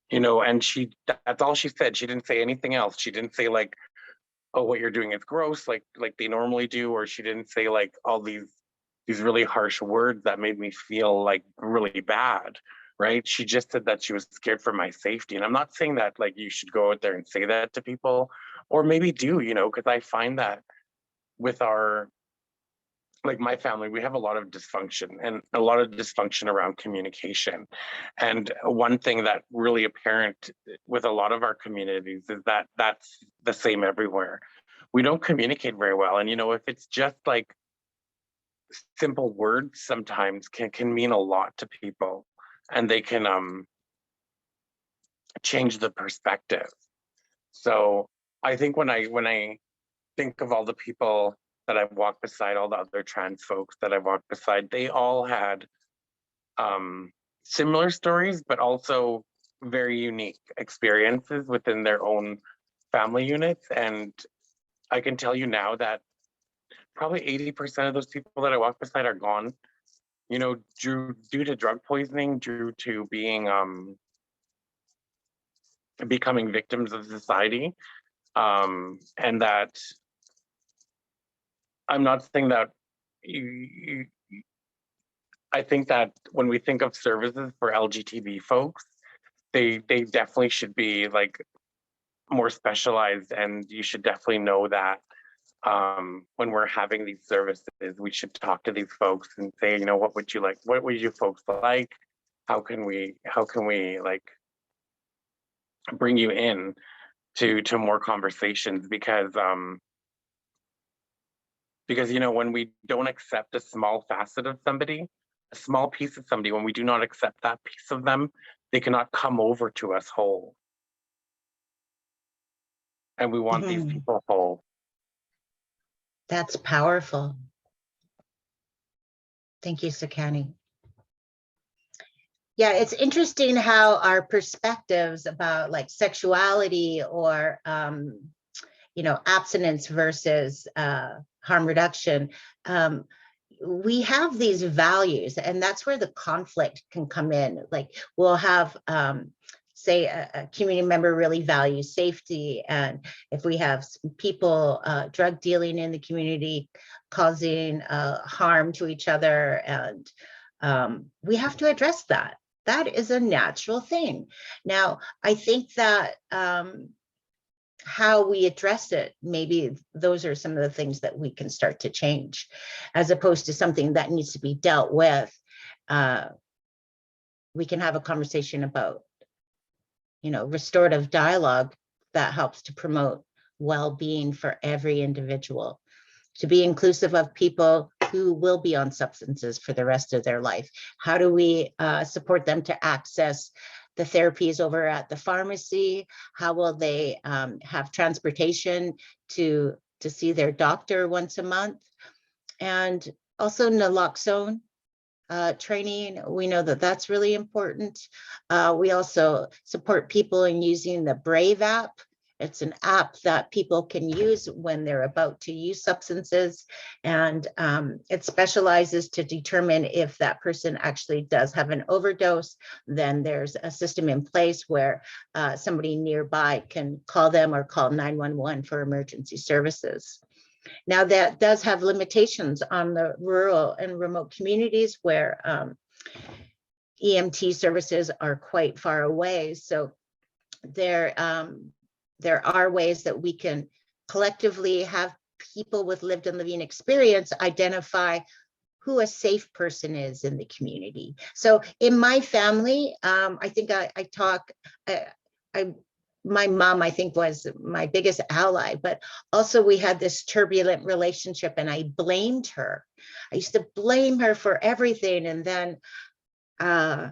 You know, and that's all she said. She didn't say anything else. She didn't say like, "Oh, what you're doing is gross," like they normally do, or she didn't say like all these really harsh words that made me feel like really bad, right? She just said that she was scared for my safety. And I'm not saying that like you should go out there and say that to people, or maybe do, you know, because I find that with my family, we have a lot of dysfunction, and a lot of dysfunction around communication. And one thing that really apparent with a lot of our communities is that that's the same everywhere. We don't communicate very well. And, you know, if it's just like simple words, sometimes can mean a lot to people, and they can change the perspective. So I think when I think of all the people that I've walked beside, all the other trans folks that I've walked beside, they all had similar stories, but also very unique experiences within their own family units. And I can tell you now that probably 80% of those people that I walk beside are gone, you know, due to drug poisoning, due to being becoming victims of society. And that I'm not saying that I think that when we think of services for LGTB folks, they definitely should be like more specialized, and you should definitely know that when we're having these services, we should talk to these folks and say, you know, what would you like? What would you folks like? How can we like bring you in to more conversations? Because you know, when we don't accept a small facet of somebody, a small piece of somebody, when we do not accept that piece of them, they cannot come over to us whole. And we want these people whole. That's powerful. Thank you, Sakani. Yeah, it's interesting how our perspectives about like sexuality or you know, abstinence versus harm reduction, we have these values, and that's where the conflict can come in. Like we'll have say a community member really values safety, and if we have people drug dealing in the community causing harm to each other, and we have to address that. That is a natural thing. Now, I think that how we address it, maybe those are some of the things that we can start to change, as opposed to something that needs to be dealt with. We can have a conversation about, you know, restorative dialogue that helps to promote well-being for every individual, to be inclusive of people who will be on substances for the rest of their life. How do we support them to access the therapies over at the pharmacy? How will they have transportation to see their doctor once a month? And also naloxone training. We know that that's really important. We also support people in using the Brave app. It's an app that people can use when they're about to use substances, and it specializes to determine if that person actually does have an overdose. Then there's a system in place where somebody nearby can call them or call 911 for emergency services. Now, that does have limitations on the rural and remote communities where EMT services are quite far away. So there are ways that we can collectively have people with lived and living experience identify who a safe person is in the community. So in my family, I think my mom, I think, was my biggest ally, but also we had this turbulent relationship, and I blamed her. I used to blame her for everything. And then, and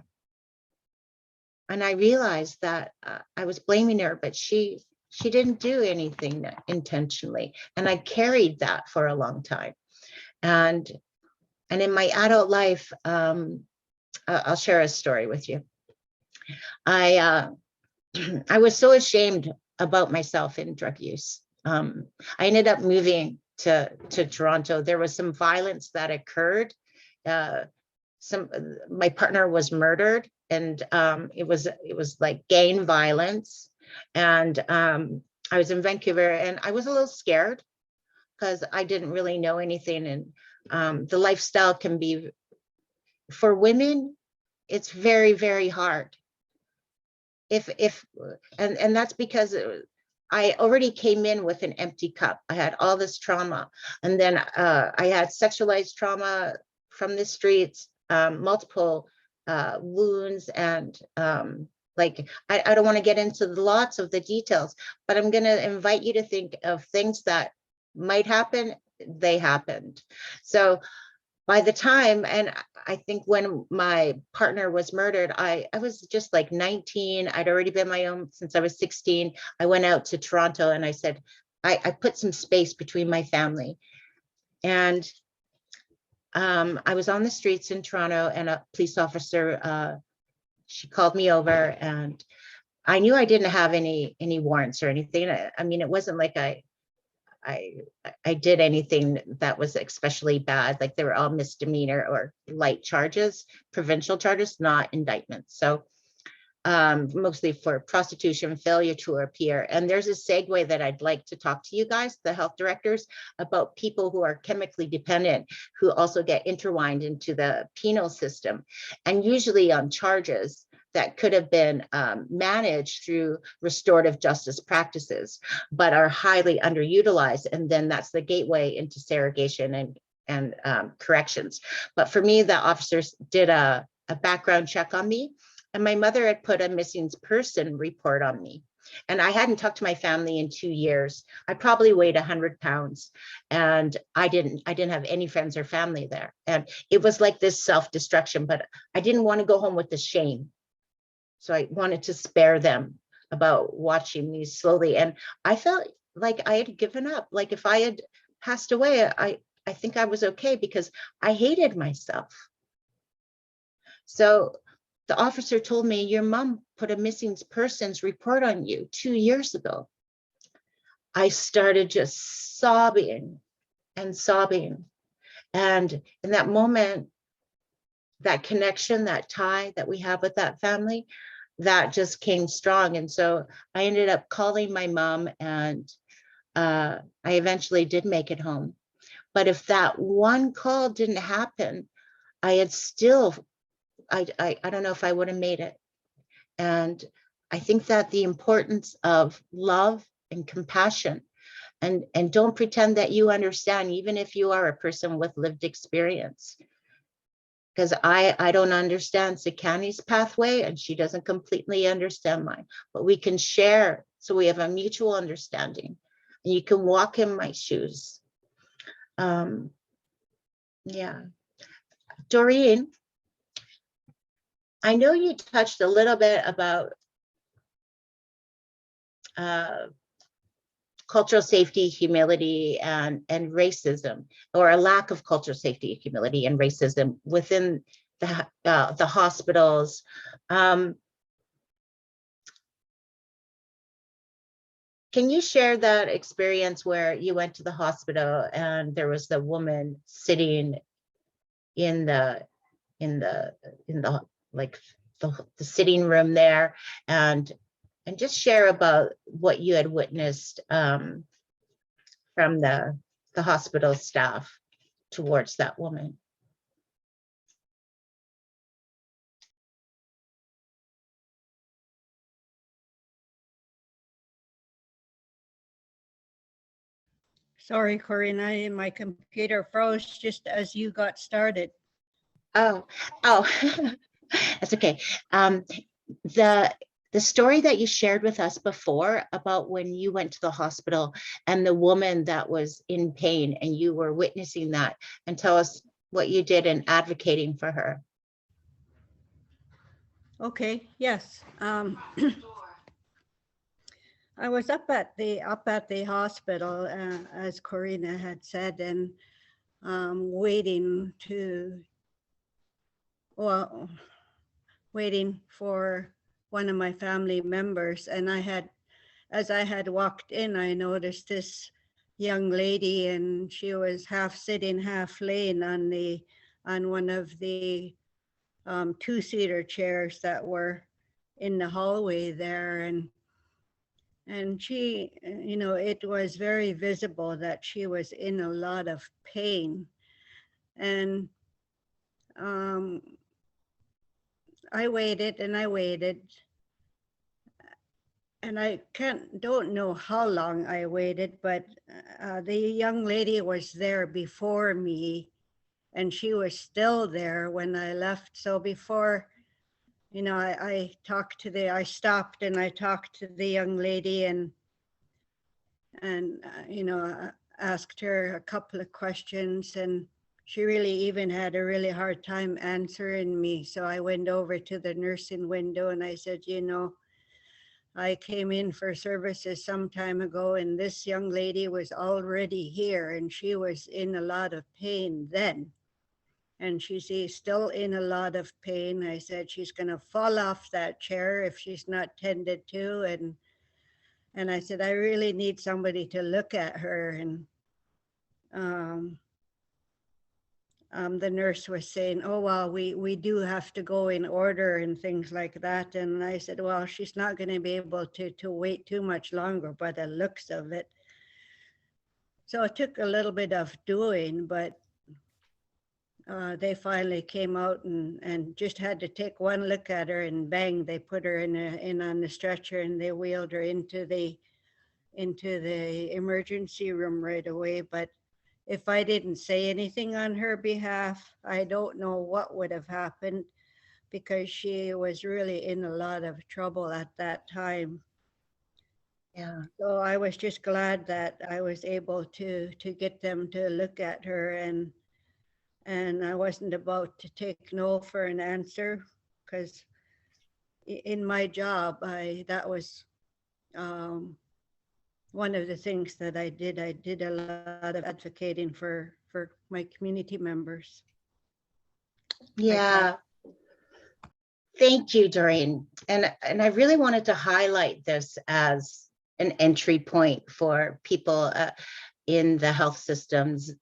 I realized that I was blaming her, but she didn't do anything intentionally. And I carried that for a long time. And in my adult life, I'll share a story with you. I was so ashamed about myself in drug use. I ended up moving to Toronto. There was some violence that occurred. My partner was murdered, and it was like gang violence. And I was in Vancouver, and I was a little scared because I didn't really know anything. And the lifestyle can be, for women, it's very, very hard. And that's because I already came in with an empty cup. I had all this trauma, and then I had sexualized trauma from the streets, multiple wounds, and like I don't want to get into lots of the details, but I'm going to invite you to think of things that might happen. They happened. So by the time, and I think when my partner was murdered, I was just like 19. I'd already been my own since I was 16. I went out to Toronto, and I said, I put some space between my family. And I was on the streets in Toronto, and a police officer, she called me over, and I knew I didn't have any warrants or anything. I mean, it wasn't like I did anything that was especially bad. Like they were all misdemeanor or light charges, provincial charges, not indictments. So mostly for prostitution, failure to appear. And there's a segue that I'd like to talk to you guys, the health directors, about people who are chemically dependent, who also get intertwined into the penal system, and usually on charges that could have been managed through restorative justice practices, but are highly underutilized. And then that's the gateway into segregation and corrections. But for me, the officers did a background check on me, and my mother had put a missing person report on me. And I hadn't talked to my family in 2 years. I probably weighed 100 pounds, and I didn't have any friends or family there. And it was like this self-destruction, but I didn't want to go home with the shame. So I wanted to spare them about watching me slowly. And I felt like I had given up. Like if I had passed away, I think I was okay, because I hated myself. So the officer told me, your mom put a missing persons report on you 2 years ago. I started just sobbing and sobbing. And in that moment, that connection, that tie that we have with that family, that just came strong. And so I ended up calling my mom, and I eventually did make it home. But if that one call didn't happen, I had still, I don't know if I would have made it. And I think that the importance of love and compassion, and don't pretend that you understand, even if you are a person with lived experience. Because I don't understand Sekani's pathway, and she doesn't completely understand mine, but we can share, so we have a mutual understanding, and you can walk in my shoes. Yeah. Doreen, I know you touched a little bit about cultural safety, humility, and racism, or a lack of cultural safety, humility, and racism within the hospitals. Can you share that experience where you went to the hospital and there was the woman sitting in the like the sitting room there, and just share about what you had witnessed from the hospital staff towards that woman? Sorry, Corina, my computer froze just as you got started. Oh, that's okay. The story that you shared with us before about when you went to the hospital and the woman that was in pain, and you were witnessing that, and tell us what you did in advocating for her. Okay, yes. I was up at the hospital, as Corina had said, and waiting for one of my family members. And as I had walked in, I noticed this young lady, and she was half sitting, half laying on one of the 2-seater chairs that were in the hallway there. And she, it was very visible that she was in a lot of pain. And I waited and I waited. And I don't know how long I waited, but the young lady was there before me, and she was still there when I left. So before, I stopped and I talked to the young lady, and asked her a couple of questions, and she really even had a really hard time answering me. So I went over to the nursing window and I said, I came in for services some time ago, and this young lady was already here, and she was in a lot of pain then. and she's still in a lot of pain. I said she's going to fall off that chair if she's not tended to. And I said, I really need somebody to look at her. And the nurse was saying, oh, well, we do have to go in order and things like that. And I said, well, she's not going to be able to wait too much longer by the looks of it. So it took a little bit of doing, but they finally came out and just had to take one look at her, and bang, they put her in on the stretcher, and they wheeled her into the emergency room right away. But if I didn't say anything on her behalf, I don't know what would have happened, because she was really in a lot of trouble at that time. Yeah. So I was just glad that I was able to get them to look at her, and I wasn't about to take no for an answer, because in my job, that was one of the things that I did. I did a lot of advocating for my community members. Yeah. Thank you, Doreen. And I really wanted to highlight this as an entry point for people in the health systems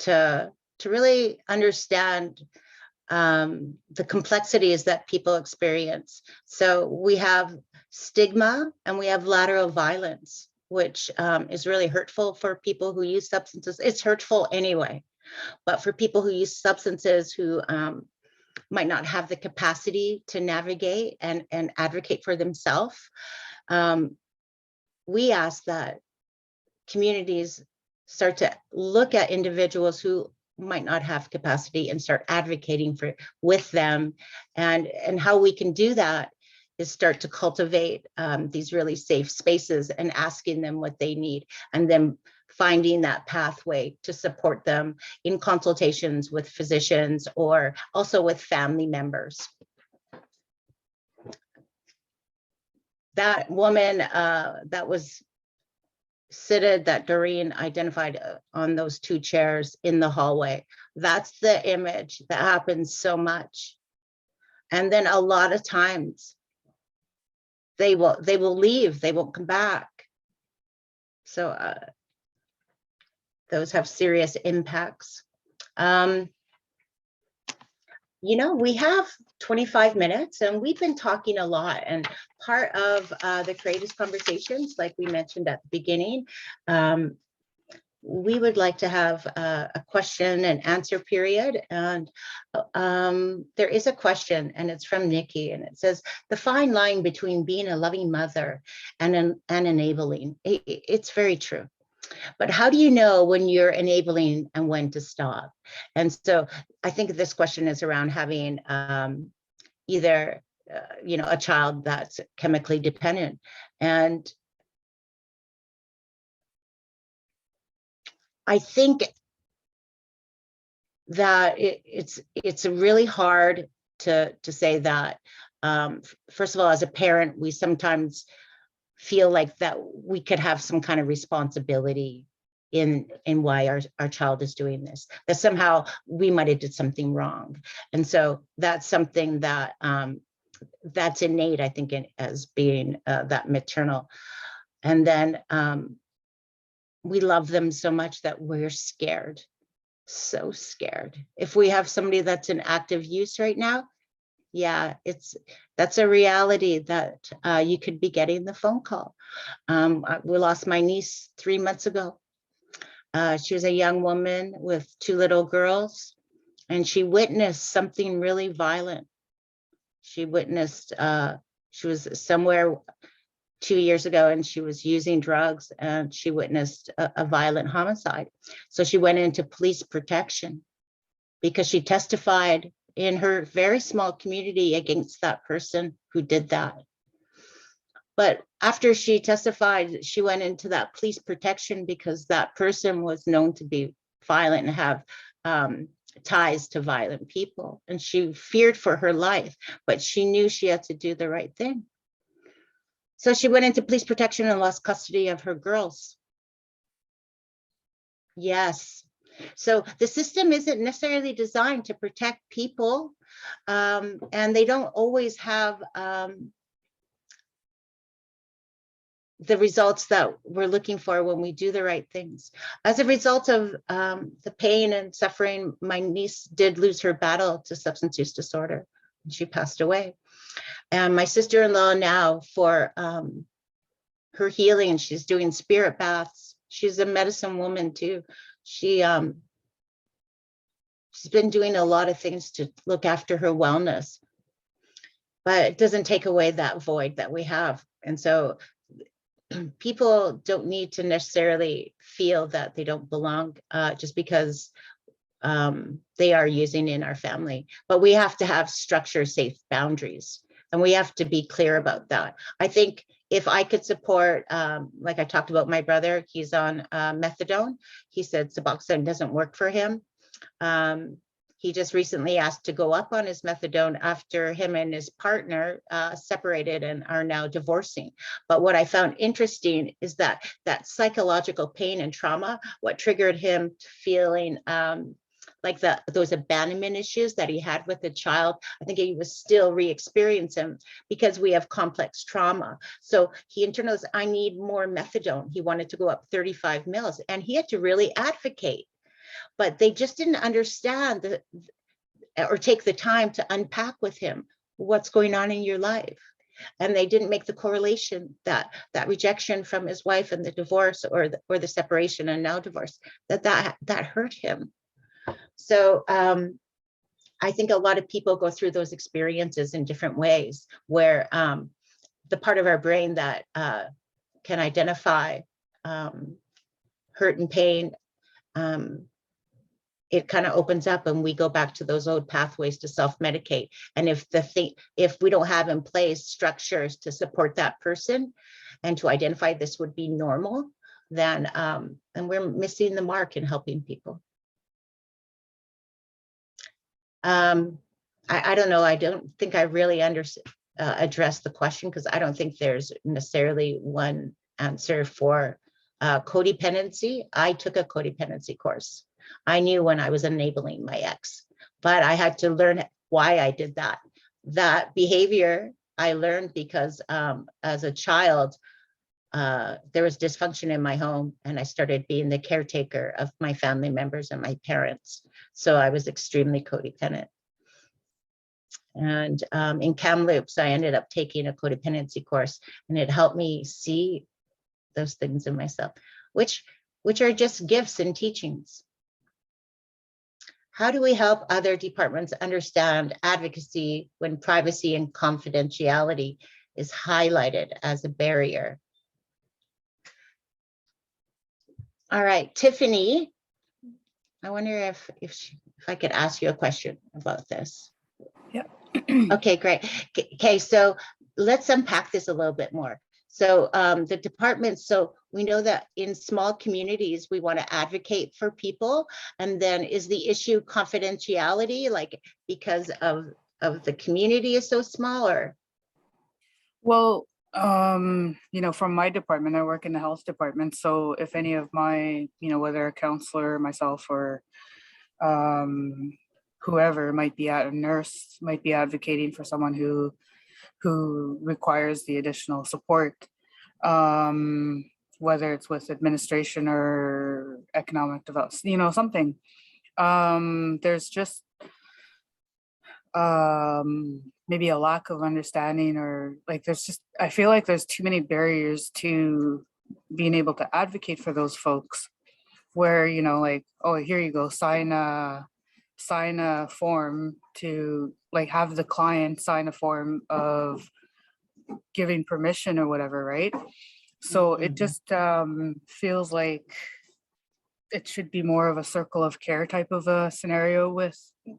to really understand the complexities that people experience. So we have stigma and we have lateral violence, which is really hurtful for people who use substances. It's hurtful anyway, but for people who use substances who might not have the capacity to navigate and advocate for themselves, we ask that communities start to look at individuals who might not have capacity and start advocating with them. And how we can do that is start to cultivate these really safe spaces and asking them what they need, and then finding that pathway to support them in consultations with physicians or also with family members. That woman that was seated, that Doreen identified on those two chairs in the hallway, that's the image that happens so much. And then a lot of times they will leave, they won't come back. So those have serious impacts. You know, we have 25 minutes and we've been talking a lot, and part of the Courageous Conversations, like we mentioned at the beginning, we would like to have a question and answer period. And there is a question, and it's from Nikki, and it says, the fine line between being a loving mother and enabling. It's very true. But how do you know when you're enabling and when to stop? And so I think this question is around having either, you know, a child that's chemically dependent. And I think that it's really hard to say that. First of all, as a parent, we sometimes feel like that we could have some kind of responsibility in why our child is doing this, that somehow we might have did something wrong. And so that's something that that's innate, I think, as being that maternal. And then we love them so much that we're scared, so scared. If we have somebody that's in active use right now, yeah, that's a reality that you could be getting the phone call. We lost my niece 3 months ago. She was a young woman with 2 little girls, and she witnessed something really violent. She witnessed, she was somewhere 2 years ago and she was using drugs, and she witnessed a violent homicide. So she went into police protection because she testified in her very small community against that person who did that. But after she testified, she went into that police protection because that person was known to be violent and have ties to violent people. And she feared for her life, but she knew she had to do the right thing. So she went into police protection and lost custody of her girls. Yes. So the system isn't necessarily designed to protect people, and they don't always have the results that we're looking for when we do the right things. As a result of the pain and suffering, my niece did lose her battle to substance use disorder, and she passed away. And my sister-in-law now, for her healing, she's doing spirit baths. She's a medicine woman too. She's been doing a lot of things to look after her wellness, but it doesn't take away that void that we have. And so people don't need to necessarily feel that they don't belong just because they are using in our family, but we have to have structure, safe boundaries, and we have to be clear about that. I think if I could support, like I talked about my brother, he's on methadone. He said Suboxone doesn't work for him. He just recently asked to go up on his methadone after him and his partner separated and are now divorcing. But what I found interesting is that psychological pain and trauma, what triggered him feeling like those abandonment issues that he had with the child, I think he was still re-experiencing because we have complex trauma. So he internalized, I need more methadone. He wanted to go up 35 mils, and he had to really advocate. But they just didn't understand or take the time to unpack with him what's going on in your life. And they didn't make the correlation that rejection from his wife and the divorce or the separation and now divorce, that hurt him. So I think a lot of people go through those experiences in different ways, where the part of our brain that can identify hurt and pain, it kind of opens up and we go back to those old pathways to self-medicate. And if we don't have in place structures to support that person and to identify this would be normal, then and we're missing the mark in helping people. I don't know. I don't think I really addressed the question, because I don't think there's necessarily one answer for codependency. I took a codependency course. I knew when I was enabling my ex, but I had to learn why I did that. That behavior I learned because as a child, there was dysfunction in my home, and I started being the caretaker of my family members and my parents. So I was extremely codependent. And in Kamloops, I ended up taking a codependency course, and it helped me see those things in myself, which are just gifts and teachings. How do we help other departments understand advocacy when privacy and confidentiality is highlighted as a barrier? All right, Tiffany, I wonder if I could ask you a question about this. Yep. Okay, great. Okay, so let's unpack this a little bit more. So the department, so we know that in small communities, we want to advocate for people. And then is the issue confidentiality, like because of the community is so small, or? Well, you know, from my department, I work in the health department. So if any of my, you know, whether a counselor, myself, or whoever might be a nurse might be advocating for someone who requires the additional support, whether it's with administration or economic development, you know, something. There's just maybe a lack of understanding, or like I feel like there's too many barriers to being able to advocate for those folks, where, you know, like, oh, here you go, sign a form to, like, have the client sign a form of giving permission or whatever, right? So it just feels like it should be more of a circle of care type of a scenario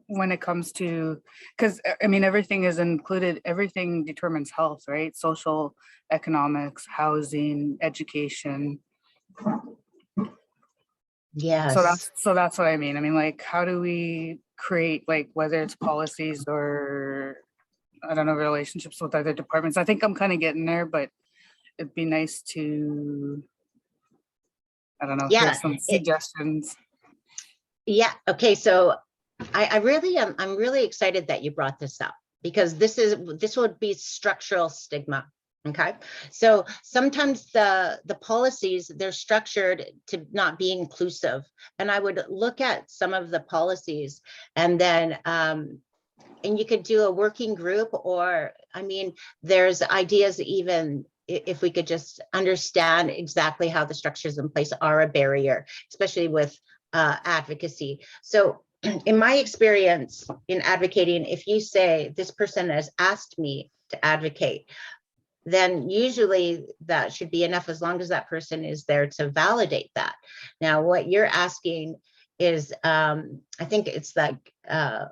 when it comes to, because I mean, everything is included, everything determines health, right? Social, economics, housing, education. Yes. So that's what I mean. I mean, like, how do we create, like, whether it's policies or, I don't know, relationships with other departments? I think I'm kind of getting there, but it'd be nice to, I don't know, hear some suggestions. Yeah, okay, so I really am, I'm really excited that you brought this up because this would be structural stigma. Okay, so sometimes the policies, they're structured to not be inclusive. And I would look at some of the policies and then and you could do a working group, or I mean, there's ideas even if we could just understand exactly how the structures in place are a barrier, especially with advocacy. So in my experience in advocating, if you say this person has asked me to advocate, then usually that should be enough as long as that person is there to validate that. Now, what you're asking is, I think it's like the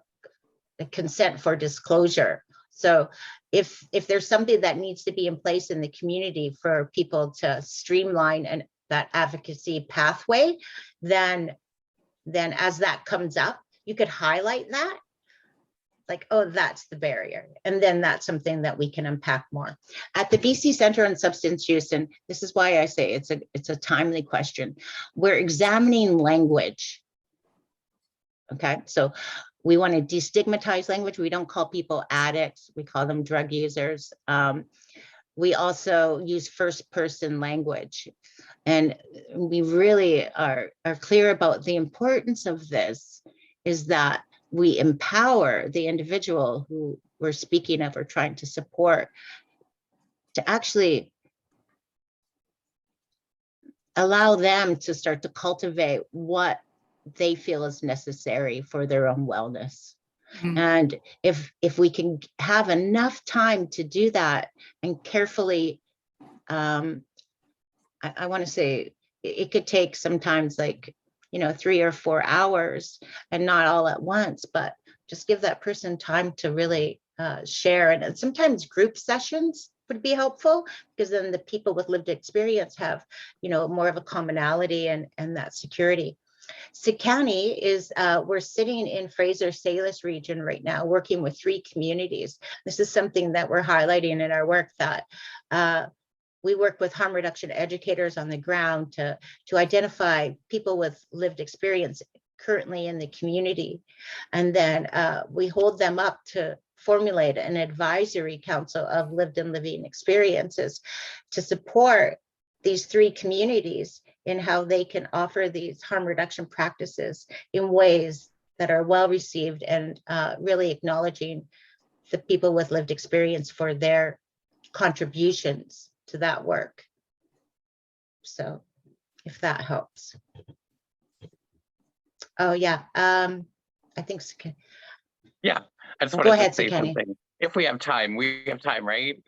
consent for disclosure. So if there's something that needs to be in place in the community for people to streamline that advocacy pathway, then as that comes up, you could highlight that, like, oh, that's the barrier. And then that's something that we can unpack more. At the BC Centre on Substance Use, and this is why I say it's a timely question, we're examining language. Okay, so we want to destigmatize language. We don't call people addicts, we call them drug users. We also use first person language. And we really are clear about the importance of this, is that we empower the individual who we're speaking of or trying to support to actually allow them to start to cultivate what they feel is necessary for their own wellness. Mm-hmm. And if we can have enough time to do that and carefully, I want to say it could take sometimes like, 3 or 4 hours and not all at once, but just give that person time to really share. And sometimes group sessions would be helpful, because then the people with lived experience have, more of a commonality and that security. Sekani is, we're sitting in Fraser-Salish region right now, working with 3 communities. This is something that we're highlighting in our work, that we work with harm reduction educators on the ground to identify people with lived experience currently in the community. And then we hold them up to formulate an advisory council of lived and living experiences to support these 3 communities in how they can offer these harm reduction practices in ways that are well received, and really acknowledging the people with lived experience for their contributions to that work. So if that helps. Oh yeah, I think so. Yeah, I just wanted to say something. If we have time, right?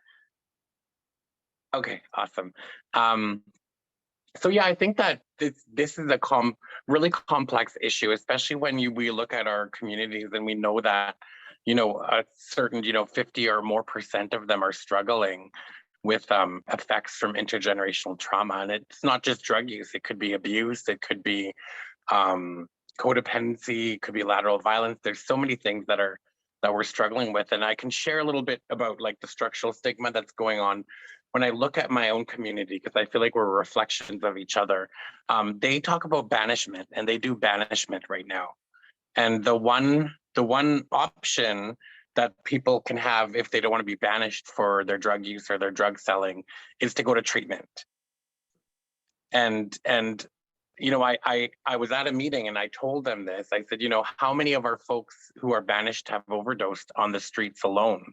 Okay, awesome. So yeah, I think that this is a really complex issue, especially when we look at our communities and we know that, a certain, 50 or more % of them are struggling with effects from intergenerational trauma. And it's not just drug use, it could be abuse, it could be codependency, it could be lateral violence. There's so many things that we're struggling with. And I can share a little bit about like the structural stigma that's going on when I look at my own community, because I feel like we're reflections of each other. They talk about banishment, and they do banishment right now. And the one option that people can have if they don't want to be banished for their drug use or their drug selling is to go to treatment. And I was at a meeting and I told them this. I said, how many of our folks who are banished have overdosed on the streets alone?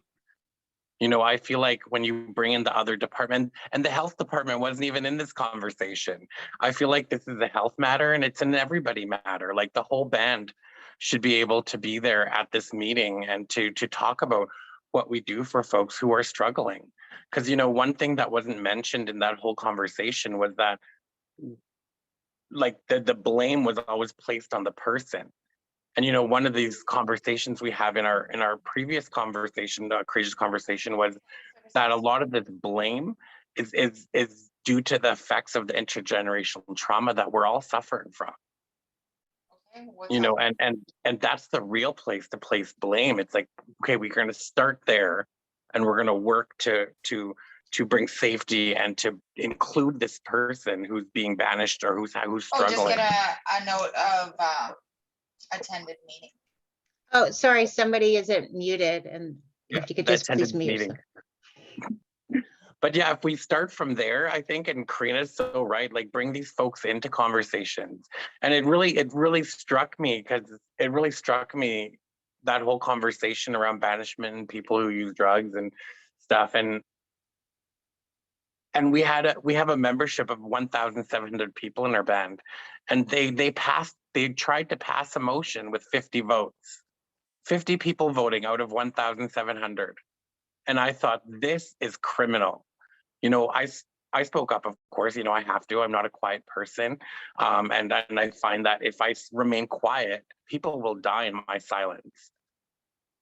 I feel like when you bring in the other department, and the health department wasn't even in this conversation. I feel like this is a health matter, and it's an everybody matter. Like the whole band should be able to be there at this meeting and to talk about what we do for folks who are struggling. Because, one thing that wasn't mentioned in that whole conversation was that like the blame was always placed on the person. And one of these conversations we have in our previous conversation, courageous conversation, was that a lot of this blame is due to the effects of the intergenerational trauma that we're all suffering from. And that's the real place to place blame. It's like, okay, we're going to start there, and we're going to work to bring safety and to include this person who's being banished or who's struggling. Just get a note of attended meeting. Oh, sorry, somebody isn't muted, and if you could The just please attendance mute meeting. yourself. But yeah, if we start from there, I think, and Karina's so right, like bring these folks into conversations. And it really struck me, because it really struck me, that whole conversation around banishment and people who use drugs and stuff. And we have a membership of 1,700 people in our band, and they tried to pass a motion with 50 votes, 50 people voting out of 1,700. And I thought, this is criminal. You know, I spoke up, of course, you know, I have to, I'm not a quiet person. And I find that if I remain quiet, people will die in my silence.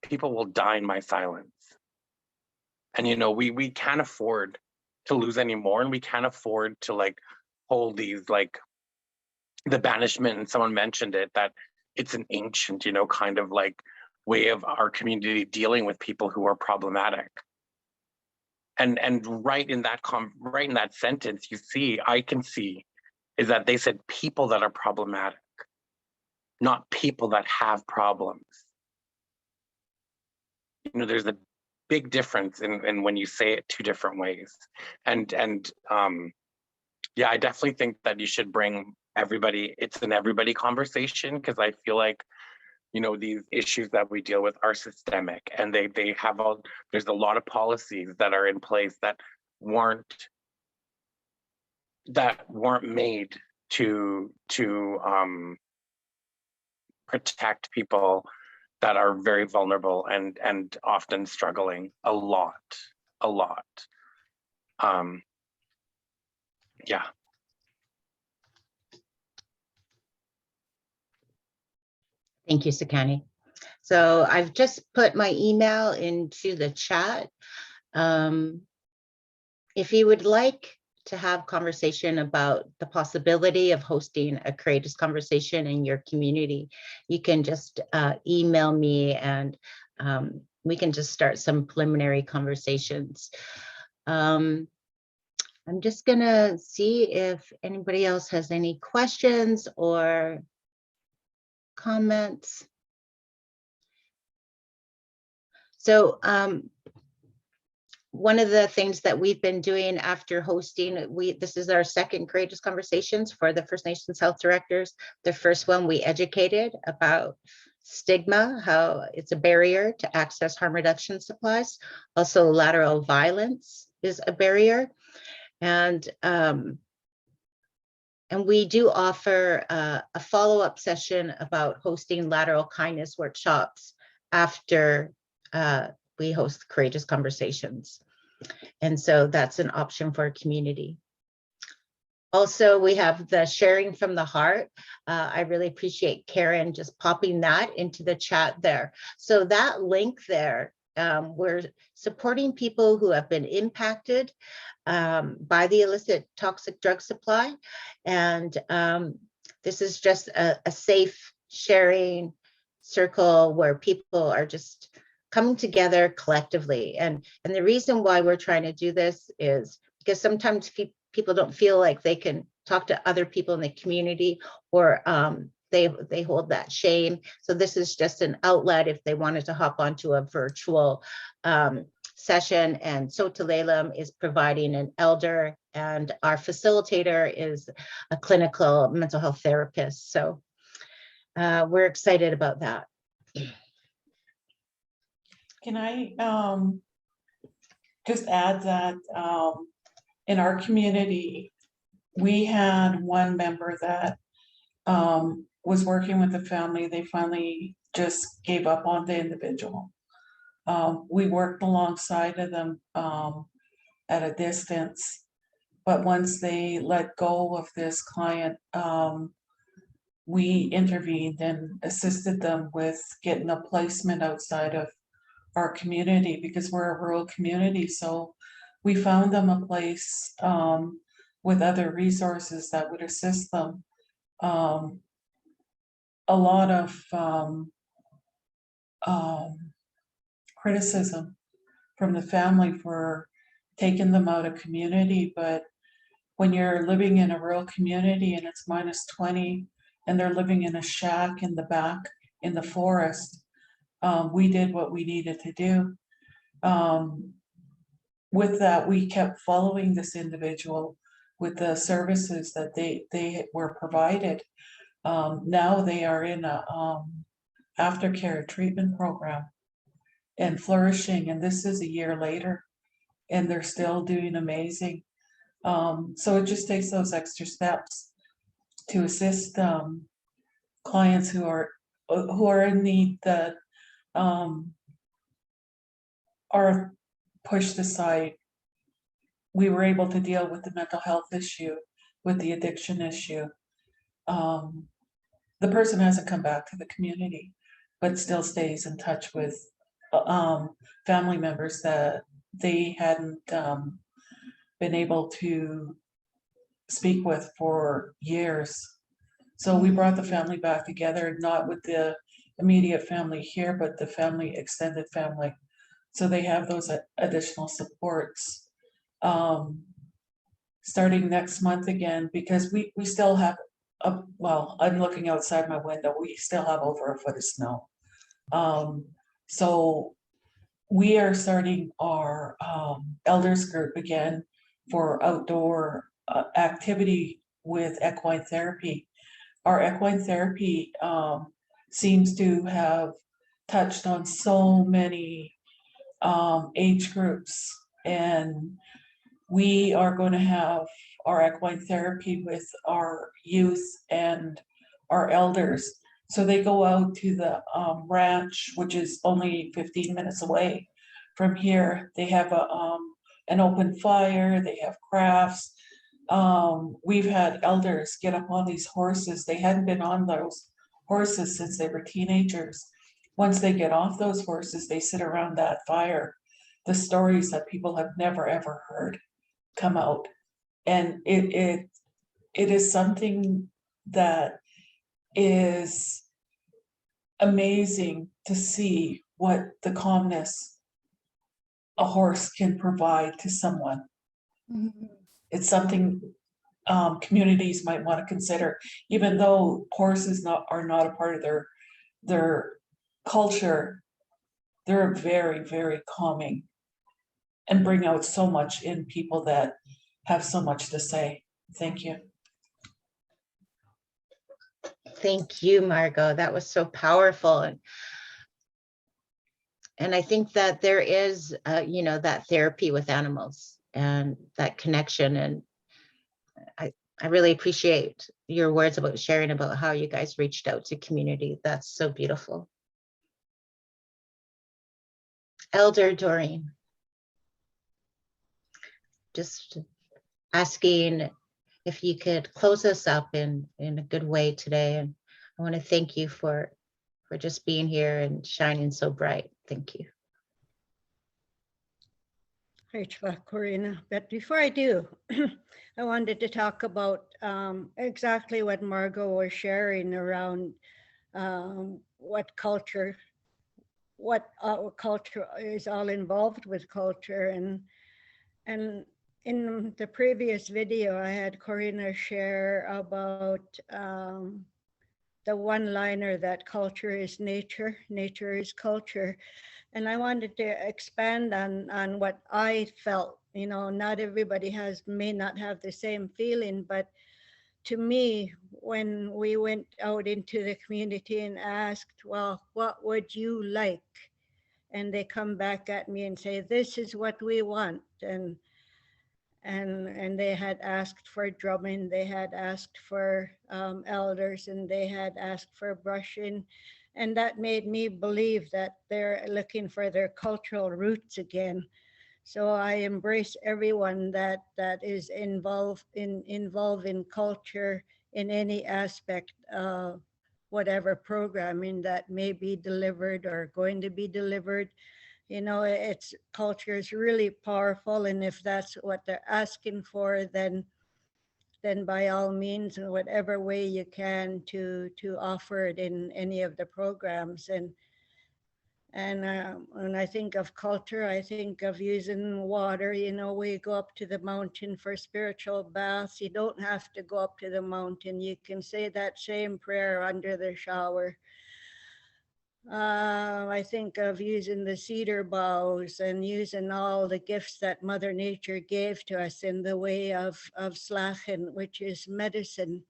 People will die in my silence. And, you know, we can't afford to lose any more, and we can't afford to like hold these, like the banishment, and someone mentioned it, that it's an ancient, you know, kind of like way of our community dealing with people who are problematic. And right in that sentence, I can see is that they said people that are problematic, not people that have problems. You know, there's a big difference in when you say it two different ways. And yeah, I definitely think that you should bring everybody. It's an everybody conversation, because I feel like, you know, these issues that we deal with are systemic, and they have there's a lot of policies that are in place that weren't made to protect people that are very vulnerable and often struggling a lot. Yeah. Thank you, Sakani. So I've just put my email into the chat. If you would like to have conversation about the possibility of hosting a courageous conversation in your community, you can just email me, and we can just start some preliminary conversations. I'm just gonna see if anybody else has any questions or comments. So one of the things that we've been doing after hosting, this is our second Courageous Conversations for the First Nations Health Directors. The first one, we educated about stigma, how it's a barrier to access harm reduction supplies. Also, lateral violence is a barrier. And we do offer a follow-up session about hosting lateral kindness workshops after we host Courageous Conversations. And so that's an option for a community. Also, we have the sharing from the heart. I really appreciate Karen just popping that into the chat there. So that link there, we're supporting people who have been impacted by the illicit toxic drug supply. And this is just a safe sharing circle where people are just coming together collectively. And the reason why we're trying to do this is because sometimes people don't feel like they can talk to other people in the community, or they hold that shame. So this is just an outlet if they wanted to hop onto a virtual session. And Sotalalem is providing an elder, and our facilitator is a clinical mental health therapist. So we're excited about that. Can I just add that in our community, we had one member that was working with the family. They finally just gave up on the individual. We worked alongside of them at a distance, but once they let go of this client, we intervened and assisted them with getting a placement outside of our community, because we're a rural community. So we found them a place with other resources that would assist them. A lot of criticism from the family for taking them out of community, but when you're living in a rural community and it's -20 and they're living in a shack in the back in the forest. We did what we needed to do. With that, we kept following this individual with the services that they were provided. Now they are in a aftercare treatment program and flourishing, and this is a year later, and they're still doing amazing. So it just takes those extra steps to assist clients who are in need, that are pushed aside. We were able to deal with the mental health issue, with the addiction issue. The person hasn't come back to the community, but still stays in touch with family members that they hadn't been able to speak with for years. So we brought the family back together, not with the immediate family here, but the family, extended family. So they have those additional supports. Starting next month again, because we still have, well, I'm looking outside my window, we still have over a foot of snow. So we are starting our elders group again for outdoor activity with equine therapy. Our equine therapy seems to have touched on so many age groups, and we are going to have our equine therapy with our youth and our elders. So they go out to the ranch, which is only 15 minutes away from here. They have an open fire, they have crafts. We've had elders get up on these horses. They hadn't been on those horses since they were teenagers. Once they get off those horses, they sit around that fire. The stories that people have never ever heard come out, and it is something that is amazing to see, what the calmness a horse can provide to someone. It's something communities might want to consider, even though horses are not a part of their culture. They're very, very calming and bring out so much in people that have so much to say. Thank you. Thank you, Margot. That was so powerful. And I think that there is, that therapy with animals and that connection. And I really appreciate your words about sharing about how you guys reached out to community. That's so beautiful. Elder Doreen, just asking if you could close us up in a good way today. And I want to thank you for just being here and shining so bright. Thank you. Rachel, Corina. But before I do, I wanted to talk about exactly what Margot was sharing around what culture is all involved with culture. And in the previous video, I had Corina share about the one-liner that culture is nature, nature is culture. And I wanted to expand on what I felt. Not everybody may not have the same feeling, but to me, when we went out into the community and asked, well, what would you like? And they come back at me and say, this is what we want. And they had asked for drumming, they had asked for elders, and they had asked for brushing. And that made me believe that they're looking for their cultural roots again. So I embrace everyone that is involved in culture in any aspect of whatever programming that may be delivered or going to be delivered. It's culture is really powerful, and if that's what they're asking for, then by all means, in whatever way you can to offer it in any of the programs. And And when I think of culture, I think of using water. You know, we go up to the mountain for spiritual baths. You don't have to go up to the mountain. You can say that same prayer under the shower. I think of using the cedar boughs and using all the gifts that Mother Nature gave to us in the way of slachen, which is medicine,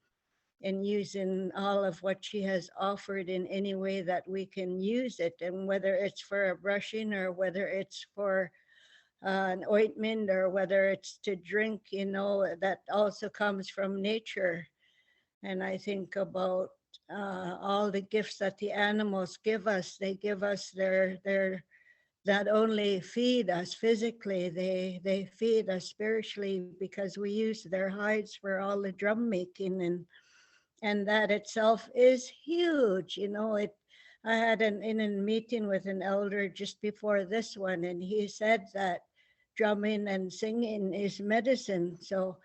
and using all of what she has offered in any way that we can use it. And whether it's for a brushing or whether it's for an ointment or whether it's to drink, you know, that also comes from nature. And I think about all the gifts that the animals give us. They give us their not only feed us physically, they feed us spiritually, because we use their hides for all the drum making, and that itself is huge. You know, I had in a meeting with an elder just before this one, and he said that drumming and singing is medicine. So,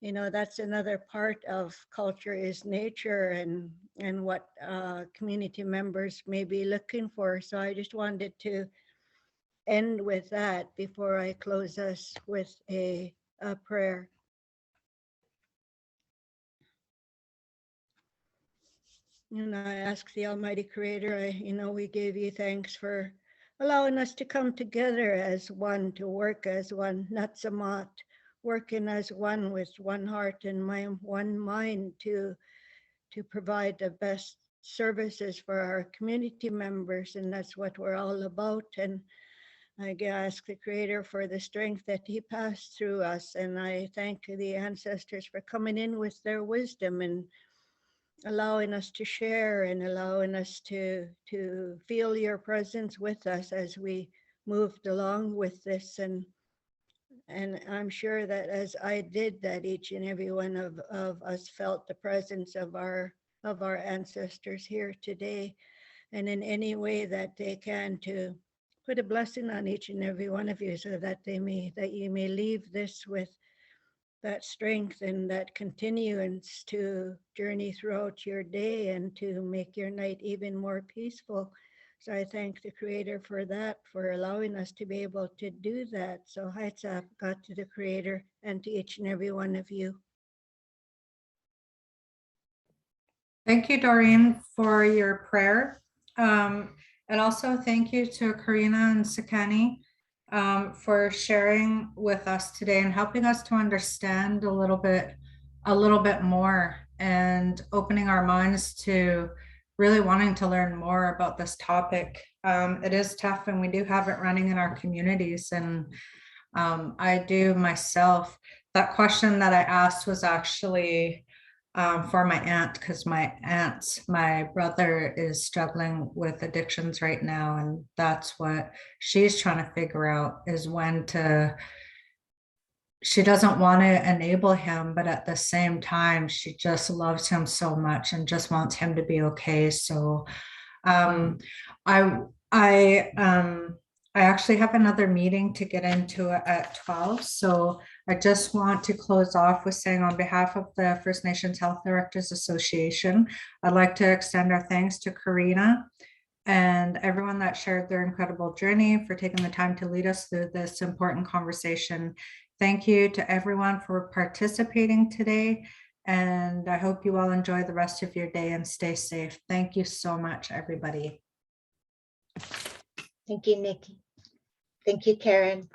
you know, that's another part of culture, is nature and what community members may be looking for. So I just wanted to end with that before I close us with a prayer. And I ask the Almighty Creator, we give you thanks for allowing us to come together as one, to work as one, not samat, working as one with one heart and one mind to provide the best services for our community members. And that's what we're all about. And I ask the Creator for the strength that He passed through us. And I thank the ancestors for coming in with their wisdom and allowing us to share and allowing us to feel your presence with us as we moved along with this. And I'm sure that as I did that, each and every one of us felt the presence of our ancestors here today, and in any way that they can, to put a blessing on each and every one of you, so that you may leave this with that strength and that continuance to journey throughout your day and to make your night even more peaceful. So I thank the Creator for that, for allowing us to be able to do that. So Haitzap, God, to the Creator and to each and every one of you. Thank you, Doreen, for your prayer. And also thank you to Karina and Sakani for sharing with us today and helping us to understand a little bit more, and opening our minds to really wanting to learn more about this topic. It is tough, and we do have it running in our communities. And I do myself. That question that I asked was actually for my aunt, because my brother is struggling with addictions right now, and that's what she's trying to figure out, is she doesn't want to enable him, but at the same time she just loves him so much and just wants him to be okay. So I actually have another meeting to get into at 12. So I just want to close off with saying, on behalf of the First Nations Health Directors Association, I'd like to extend our thanks to Karina and everyone that shared their incredible journey, for taking the time to lead us through this important conversation. Thank you to everyone for participating today. And I hope you all enjoy the rest of your day and stay safe. Thank you so much, everybody. Thank you, Nikki. Thank you, Karen.